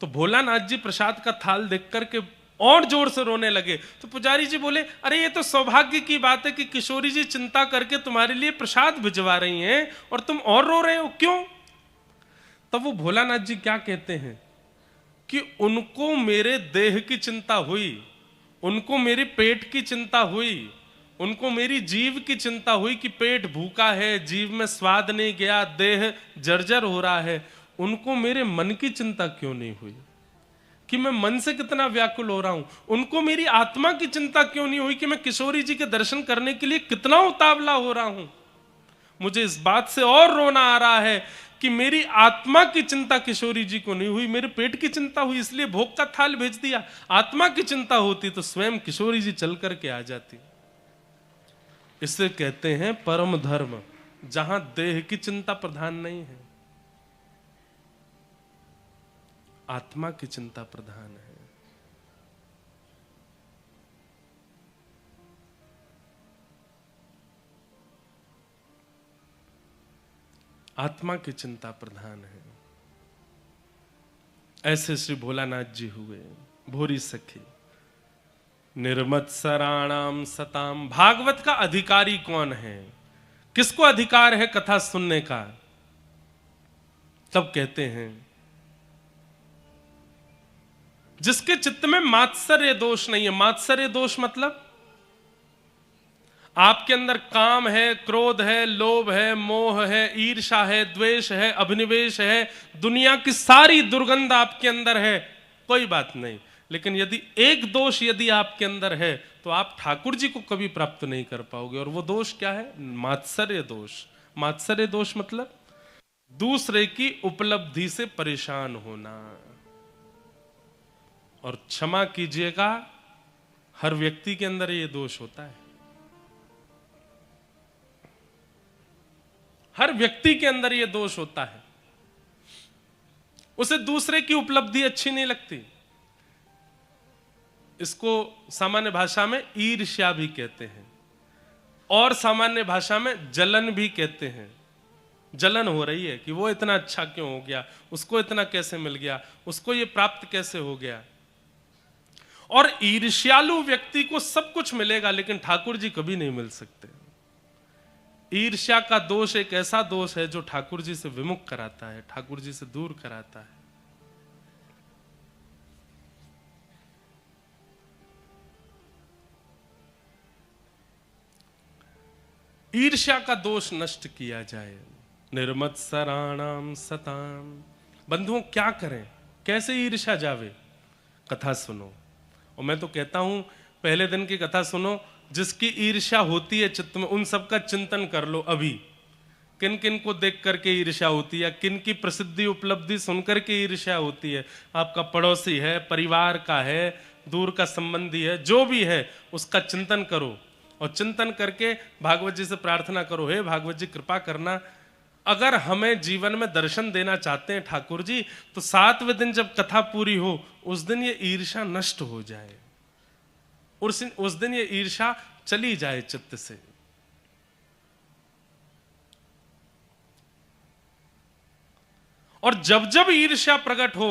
तो भोलानाथ जी प्रसाद का थाल देख करके और जोर से रोने लगे। तो पुजारी जी बोले, अरे ये तो सौभाग्य की बात है कि किशोरी जी चिंता करके तुम्हारे लिए प्रसाद भिजवा रही हैं और तुम और रो रहे हो, क्यों? तब वो भोलानाथ जी क्या कहते हैं कि उनको मेरे देह की चिंता हुई, उनको मेरे पेट की चिंता हुई, उनको मेरी जीव की चिंता हुई कि पेट भूखा है, जीव में स्वाद नहीं गया, देह जर्जर हो रहा है। उनको मेरे मन की चिंता क्यों नहीं हुई कि मैं मन से कितना व्याकुल हो रहा हूं? उनको मेरी आत्मा की चिंता क्यों नहीं हुई कि मैं किशोरी जी के दर्शन करने के लिए कितना उतावला हो रहा हूं? मुझे इस बात से और रोना आ रहा है कि मेरी आत्मा की चिंता किशोरी जी को नहीं हुई, मेरे पेट की चिंता हुई, इसलिए भोग का थाल भेज दिया। आत्मा की चिंता होती तो स्वयं किशोरी जी चल करके आ जाती। इसे कहते हैं परम धर्म, जहां देह की चिंता प्रधान नहीं है, आत्मा की चिंता प्रधान है। आत्मा की चिंता प्रधान है। ऐसे श्री भोलानाथ जी हुए। भोरी सखी निर्मत्सराणाम सताम। भागवत का अधिकारी कौन है? किसको अधिकार है कथा सुनने का? तब कहते हैं जिसके चित्त में मात्सर्य दोष नहीं है। मात्सर्य दोष मतलब आपके अंदर काम है, क्रोध है, लोभ है, मोह है, ईर्ष्या है, द्वेष है, अभिनिवेश है, दुनिया की सारी दुर्गंध आपके अंदर है, कोई बात नहीं। लेकिन यदि एक दोष यदि आपके अंदर है तो आप ठाकुर जी को कभी प्राप्त नहीं कर पाओगे। और वो दोष क्या है? मात्सर्य दोष। मात्सर्य दोष मतलब दूसरे की उपलब्धि से परेशान होना। और क्षमा कीजिएगा, हर व्यक्ति के अंदर ये दोष होता है। हर व्यक्ति के अंदर ये दोष होता है। उसे दूसरे की उपलब्धि अच्छी नहीं लगती। इसको सामान्य भाषा में ईर्ष्या भी कहते हैं और सामान्य भाषा में जलन भी कहते हैं। जलन हो रही है कि वो इतना अच्छा क्यों हो गया, उसको इतना कैसे मिल गया, उसको ये प्राप्त कैसे हो गया। और ईर्ष्यालु व्यक्ति को सब कुछ मिलेगा लेकिन ठाकुर जी कभी नहीं मिल सकते। ईर्ष्या का दोष एक ऐसा दोष है जो ठाकुर जी से विमुख कराता है, ठाकुर जी से दूर कराता है। ईर्ष्या का दोष नष्ट किया जाए। निर्मत्सराणाम सताम। बंधुओं क्या करें, कैसे ईर्ष्या जावे? कथा सुनो। और मैं तो कहता हूं पहले दिन की कथा सुनो। जिसकी ईर्ष्या होती है चित्त में, उन सबका चिंतन कर लो अभी। किन किन को देख करके ईर्ष्या होती है, किन की प्रसिद्धि उपलब्धि सुनकर के ईर्ष्या होती है। आपका पड़ोसी है, परिवार का है, दूर का संबंधी है, जो भी है उसका चिंतन करो। और चिंतन करके भागवत जी से प्रार्थना करो, हे भागवत जी कृपा करना, अगर हमें जीवन में दर्शन देना चाहते हैं ठाकुर जी, तो 7वें दिन जब कथा पूरी हो उस दिन ये ईर्ष्या नष्ट हो जाए, उस दिन ये ईर्ष्या चली जाए चित्त से। और जब जब ईर्ष्या प्रकट हो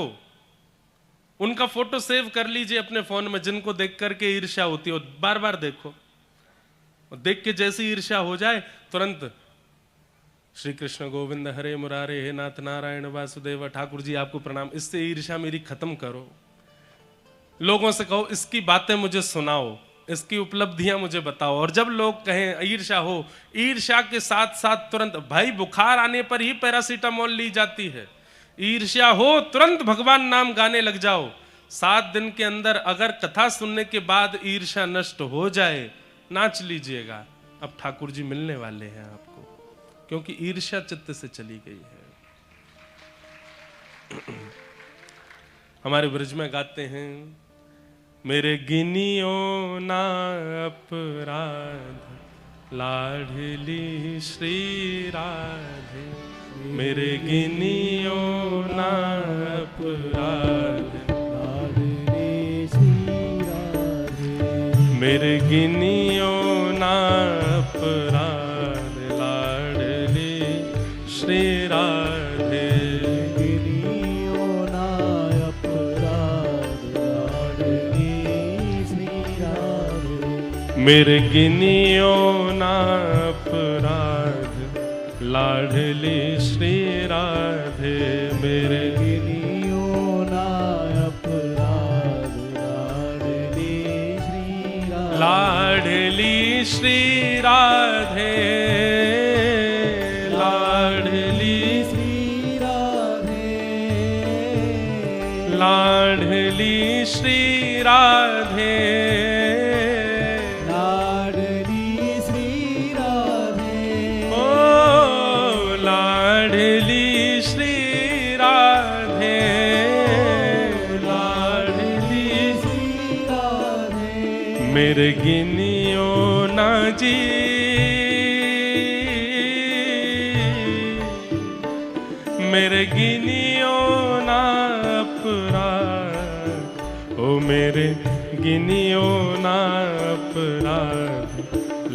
उनका फोटो सेव कर लीजिए अपने फोन में, जिनको देख करके ईर्ष्या होती हो बार बार देखो। और देख के जैसी ईर्ष्या हो जाए तुरंत श्री कृष्ण गोविंद हरे मुरारे, हे नाथ नारायण वासुदेव, ठाकुर जी आपको प्रणाम, इससे ईर्ष्या मेरी खत्म करो। लोगों से कहो इसकी बातें मुझे सुनाओ, इसकी उपलब्धियां मुझे बताओ। और जब लोग कहें ईर्ष्या हो, ईर्ष्या के साथ साथ तुरंत, भाई बुखार आने पर ही पैरासीटामोल ली जाती है, ईर्ष्या हो तुरंत भगवान नाम गाने लग जाओ। 7 दिन के अंदर अगर कथा सुनने के बाद ईर्ष्या नष्ट हो जाए, नाच लीजिएगा, अब ठाकुर जी मिलने वाले हैं आपको, क्योंकि ईर्ष्या चित्त से चली गई है। हमारे ब्रज में गाते हैं, मेरे गिनियो ना अपराध लाडली श्री राधे, मेरे गिनियो ना अपराध लाडली श्री राधे, मेरे गिनियो ना अपराध लाडली श्री राधे, गिनियो ना अपराध लाडली श्री राधे, मेरे गिनियो ना अपराध लाडली श्री राधे, मेरे गिनियो ना अपराध लाडली श्री राधे, लाडली श्री राधे, लाडली श्री राधे, लाडली श्री राधे, लाडली श्री राधे, ओ लाडली श्री राधे, लाडली श्री राधे, मेरे गिनियो ना जी मेरे गिनियो ना अपराध, ओ मेरे गिनियो ना अपराध,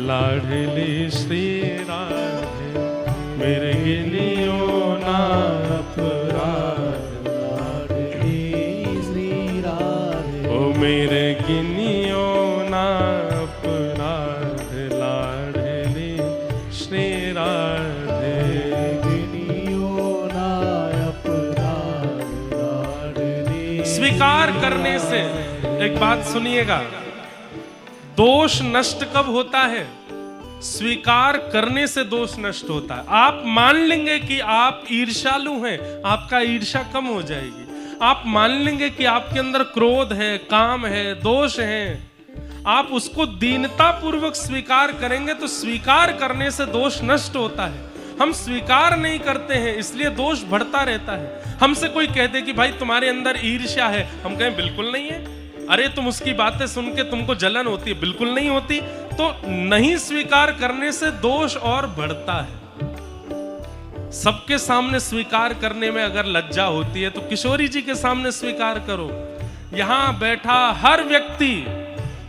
लाडली श्री राधे। मेरे गिनियो ना अपराध, लाडली श्री राधे। ओ मेरे गिनियो ना अपराध, लाडली श्री राधे। गिनियो ना अपराध, लाडली। स्वीकार करने से, एक बात सुनिएगा, दोष नष्ट कब होता है? स्वीकार करने से दोष नष्ट होता है। आप मान लेंगे कि आप ईर्ष्यालु हैं, आपका ईर्ष्या कम हो जाएगी। आप मान लेंगे कि आपके अंदर क्रोध है, काम है, दोष है, आप उसको दीनता पूर्वक स्वीकार करेंगे तो स्वीकार करने से दोष नष्ट होता है। हम स्वीकार नहीं करते हैं, इसलिए दोष बढ़ता रहता है। हमसे कोई कहते कि भाई तुम्हारे अंदर ईर्ष्या है, हम कहें बिल्कुल नहीं है। अरे तुम उसकी बातें सुन के तुमको जलन होती है, बिल्कुल नहीं होती। तो नहीं स्वीकार करने से दोष और बढ़ता है। सबके सामने स्वीकार करने में अगर लज्जा होती है तो किशोरी जी के सामने स्वीकार करो। यहां बैठा हर व्यक्ति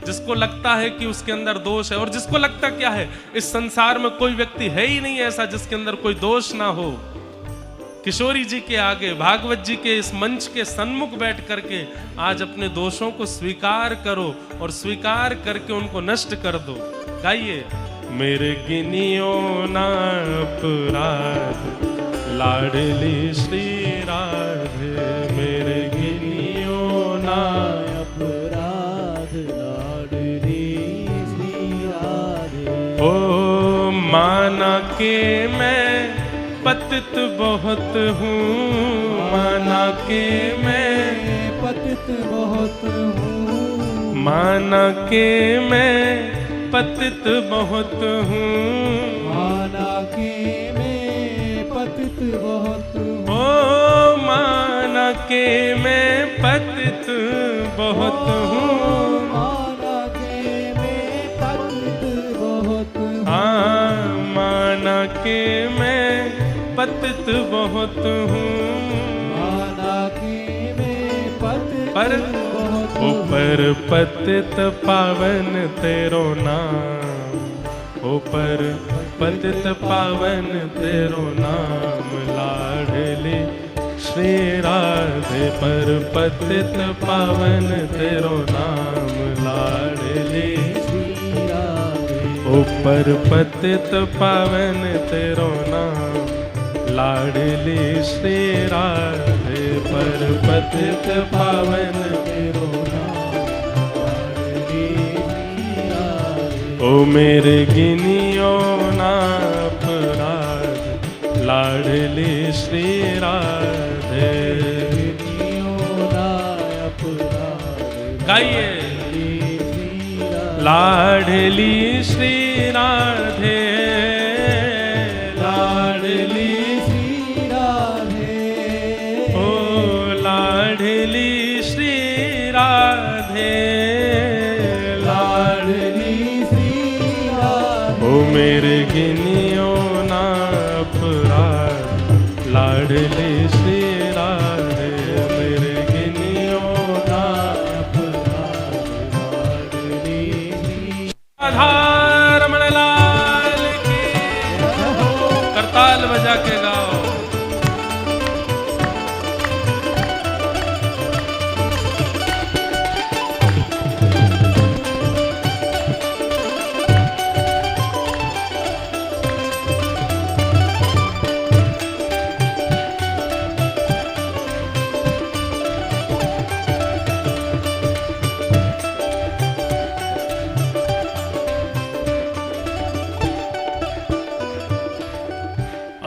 जिसको लगता है कि उसके अंदर दोष है, और जिसको लगता क्या है, इस संसार में कोई व्यक्ति है ही नहीं ऐसा जिसके अंदर कोई दोष ना हो, किशोरी जी के आगे, भागवत जी के इस मंच के सन्मुख बैठ करके आज अपने दोषों को स्वीकार करो और स्वीकार करके उनको नष्ट कर दो। गाइए, मेरे गिनियो ना अपराध, लाडली श्री राधे। मेरे गिनियो ना अपराध, लाडली श्री राधे। ओ माना के मैं पतित बहुत हूँ, माना के मैं पतित बहुत हूँ, माना के मैं पतित बहुत हूँ, माना के मैं पतित बहुत हूँ। ओ माना के मैं पतित बहुत हूँ, माना के मैं पतित बहुत हूँ। हाँ, माना के मैं पतित बहुत हूँ, माना के मैं पतित बहुत हूँ। ऊपर पतित पावन तेरो नाम, ऊपर पतित पावन तेरो नाम, लाडली श्री राधे। पर पतित पावन तेरो नाम, लाडली श्री राधे। ऊपर पतित पावन तेरो नाम, लाडली श्री राधे। पर पतित पावन तेरो नाम, लाडली श्री राधे। ओ मेरे गिनियो ना अपराध, लाडली श्री राधे। गिनियो ना अपराध, गाइए, लाडली श्री राधे, लाडली लाडली श्री राधे, लाडली श्री राधे। ओ मेरे गिनियो ना अपराध, लाडली श्री राधे। मेरे गिनियो ना अपराध, लाडली श्री राधा। रमण लाल की करताल बजा के गाओ।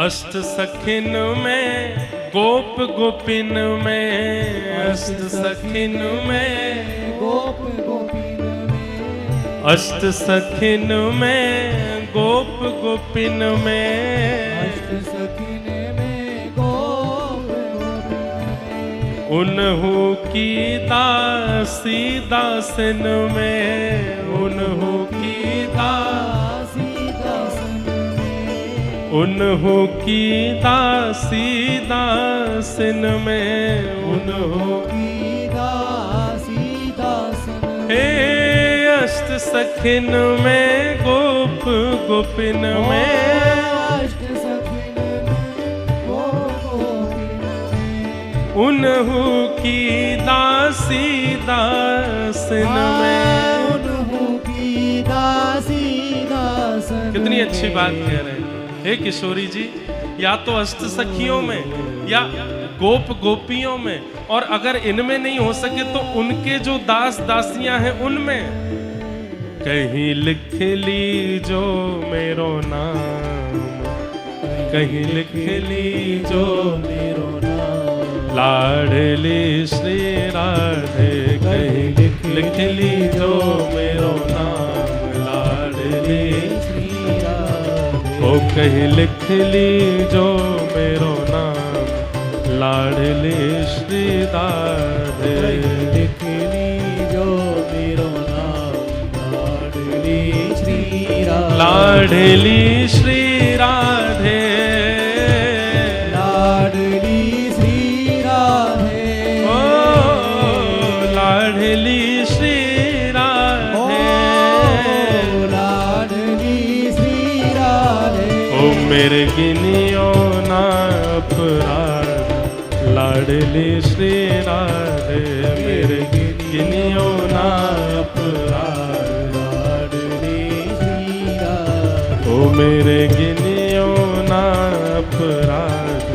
अष्ट सखिन में गोप गोपिन में, अष्ट सखिन में गोप गोपिन में, अष्ट सखिन में गोप गोपिन में, अष्ट सखिन में गोप गोपिन में। उन्हु की दासी दासन में, उन्हु की दासी दासन में, उन्हु की दासी दासन में, उन्हु की दासी दासन हे अष्ट सखिन में गोप गोपिन में, अष्ट सखिन गोपिन में, उन्हु की दासी दासन में, उन्हु की दासी दासन। कितनी अच्छी बात कह रहे हैं हे किशोरी जी। या तो अष्ट सखियों में या गोप गोपियों में, और अगर इनमें नहीं हो सके तो उनके जो दास दासियां हैं उनमें। कहीं लिख ली जो मेरो नाम, कहीं लिख ली जो मेरो नाम, लाडली श्री राधे, कहीं लिख ली जो मेरो नाम, लाडली श्री राधे। ओ कहीं लिख ली जो मेरो नाम, लाडली श्री राधे, लिख ली जो मेरो नाम, लाडली श्री राधे, लाडली श्री राधे, लाडली श्री राधे, ओ लाडली श्री राधे, ओ लाडली श्री राधे। ओ मेरे गिनियो ना अपराध, लाडली श्री राधे, मेरे गिनियो ना अपराध, लाडली श्री राधे, ओ मेरे गिनियो ना अपराध,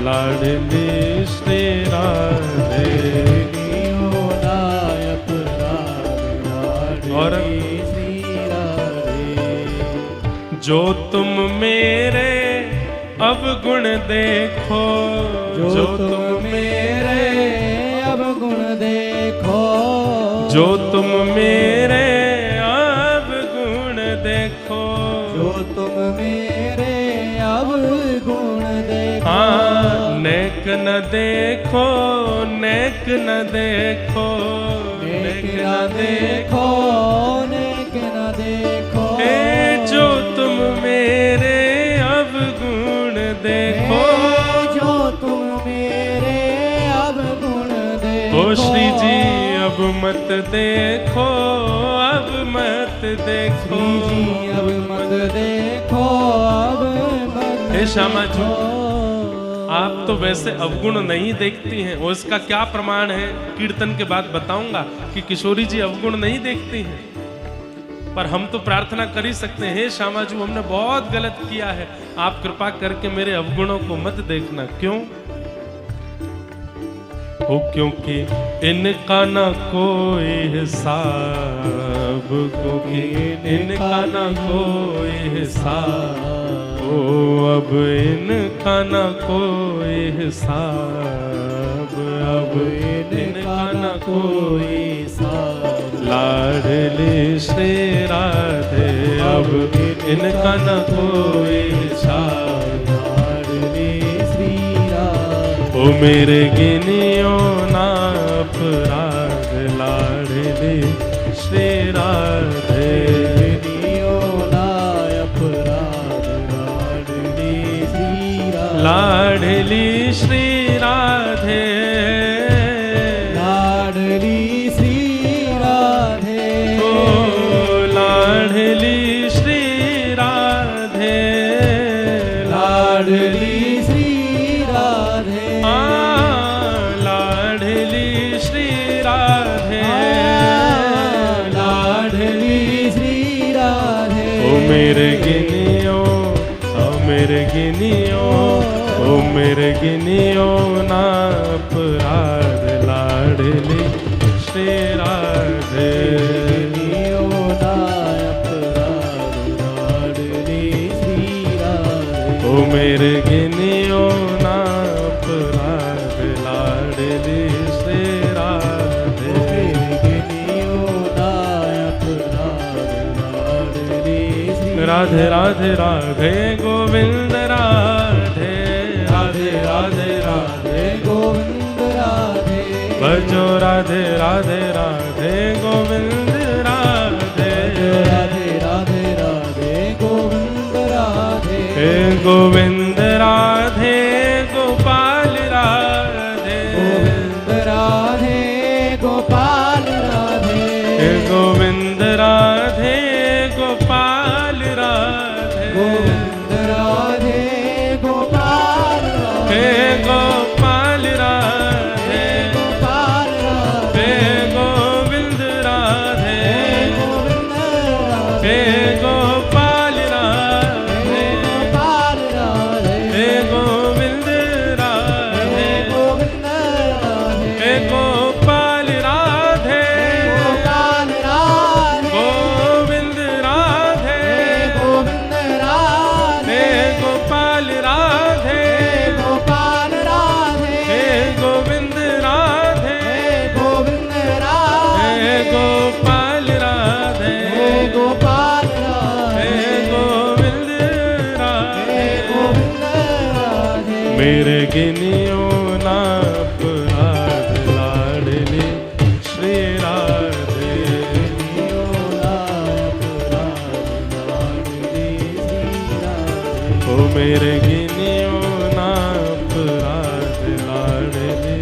लाडली श्री राधे। गिनियो ना अपराध, लाडली श्री राधे। जो तुम मेरे अवगुण देखो, जो तुम मेरे अवगुण देखो, जो तुम मेरे अवगुण देखो, जो तुम मेरे अवगुण देखो, हाँ नेक न देखो, नेक न देखो, नेक न देखो, नेक न देखो, हे जो तुम मेरे अवगुण देखो, जो तुम मेरे अवगुण देखो। ओ श्री जी अब मत देखो, अब मत देखो, श्री जी अब मत देखो, अब मत हे श्यामा जी, देखो। आप तो वैसे अवगुण नहीं देखती हैं, और इसका क्या प्रमाण है कीर्तन के बाद बताऊंगा कि किशोरी जी अवगुण नहीं देखती हैं। पर हम तो प्रार्थना कर ही सकते हैं, हे श्यामा जी हमने बहुत गलत किया है, आप कृपा करके मेरे अवगुणों को मत देखना। क्यों हो? क्योंकि इनका न कोई हिसाब, क्योंकि इनका न कोई हिसाब, ओ अब इनका न कोई हिसाब, अब इनका न कोई हिसाब, लाडली श्री राधे, अब इनका न कोई हिसाब, लाडली श्री राधे। ओ मेरे गिनियो ना अपराध, लाडली श्री राधे, गिनियो ना अपराध, लाडली श्री राधे। लाडली श्री राधे, लाडली श्री राधे, ओ लाडली श्री राधे, लाडली श्री राधे, लाडली श्री राधे, लाडली श्री राधे। ओ मेरे गिनियो, ओ मेरे गिनियो, ओ मेरे गिनियो ना अपराध, लाडली श्री राधे, गिनियो ना अपराध, लाडली श्री राधे। ओ मेरे गिनियो ना अपराध, लाडली श्री राधे, गिनियो ना अपराध, लाडली श्री राधे राधे राधे गोविंद राधे, राधे राधे राधे गोविंद राधे। भजो राधे राधे राधे गोविंद राधे, राधे राधे राधे गोविंद राधे। हे हे गोविंद राधे गोपाल राधे, गोविंद राधे गोपाल राधे, हे गोविंद राधे गोपाल राधे, गोविंद राधे गोपाल राधे, हे गोपाल राधे गोपाल राधे, हे गोविंद राधे, गोविंद राधे, हे गोपाल राधे, गोपाल राधे, हे गोविंद राधे, गोविंद राधे, हे गोपाल राधे, गोपाल राधे, गोविंद राधे, गोविंद राधे, हे गोपाल राधे, गोपाल राधे, हे गोविंद राधे, गोविंद हे राधे, गोपाल राधे, गोपाल हे राधे, गोविंद राधे। गोविंद राधे, मेरे गिनियो ना अपराध लाडली श्री राधे, ओ मेरे गिनियो ना अपराध लाडली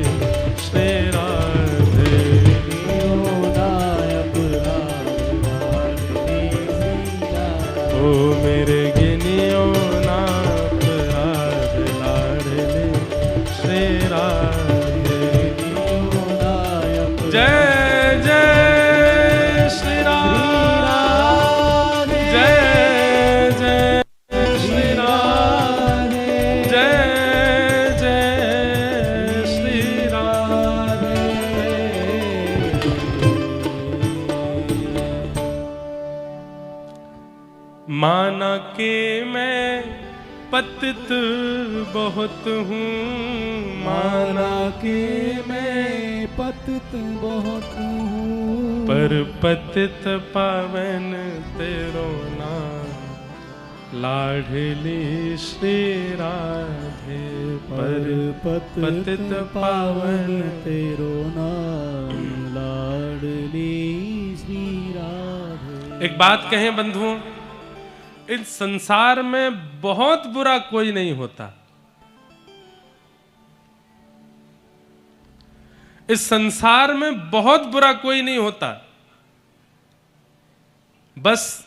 श्री राधे, ओ मेरे गिनियो ना अपराध लाडली श्री राधे। जय जय श्री राम, जय जय श्री राम, जय जय श्री राम। माना के मैं पतित बहुत हूँ, माना के मैं पतित बहुत हूँ, पर पतित पावन तेरो नाम लाडली श्री राधे, पर पतित पावन तेरो नाम लाडली श्री राधे। एक बात कहें बंधुओं, इस संसार में बहुत बुरा कोई नहीं होता, इस संसार में बहुत बुरा कोई नहीं होता। बस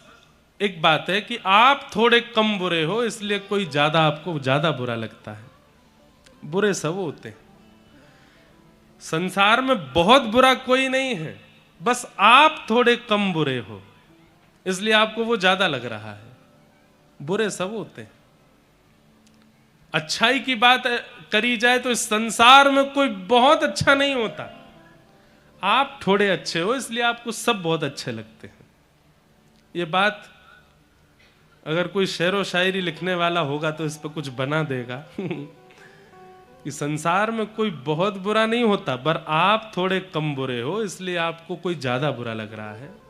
एक बात है कि आप थोड़े कम बुरे हो, इसलिए कोई ज्यादा आपको ज्यादा बुरा लगता है। बुरे सब होते हैं, संसार में बहुत बुरा कोई नहीं है, बस आप थोड़े कम बुरे हो, इसलिए आपको वो ज्यादा लग रहा है। बुरे सब होते हैं। अच्छाई की बात करी जाए तो इस संसार में कोई बहुत अच्छा नहीं होता, आप थोड़े अच्छे हो, इसलिए आपको सब बहुत अच्छे लगते हैं। ये बात अगर कोई शेर व शायरी लिखने वाला होगा तो इस पर कुछ बना देगा कि संसार में कोई बहुत बुरा नहीं होता, पर आप थोड़े कम बुरे हो, इसलिए आपको कोई ज्यादा बुरा लग रहा है।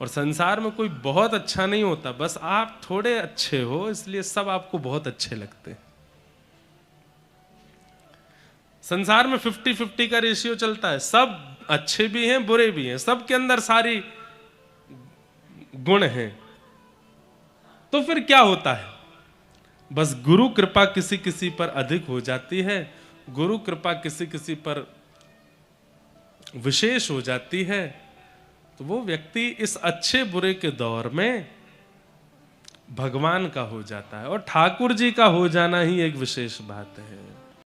और संसार में कोई बहुत अच्छा नहीं होता, बस आप थोड़े अच्छे हो, इसलिए सब आपको बहुत अच्छे लगते हैं। संसार में 50-50 का रेशियो चलता है, सब अच्छे भी हैं बुरे भी हैं, सबके अंदर सारी गुण हैं। तो फिर क्या होता है, बस गुरु कृपा किसी किसी पर अधिक हो जाती है, गुरु कृपा किसी किसी पर विशेष हो जाती है, तो वो व्यक्ति इस अच्छे बुरे के दौर में भगवान का हो जाता है। और ठाकुर जी का हो जाना ही एक विशेष बात है।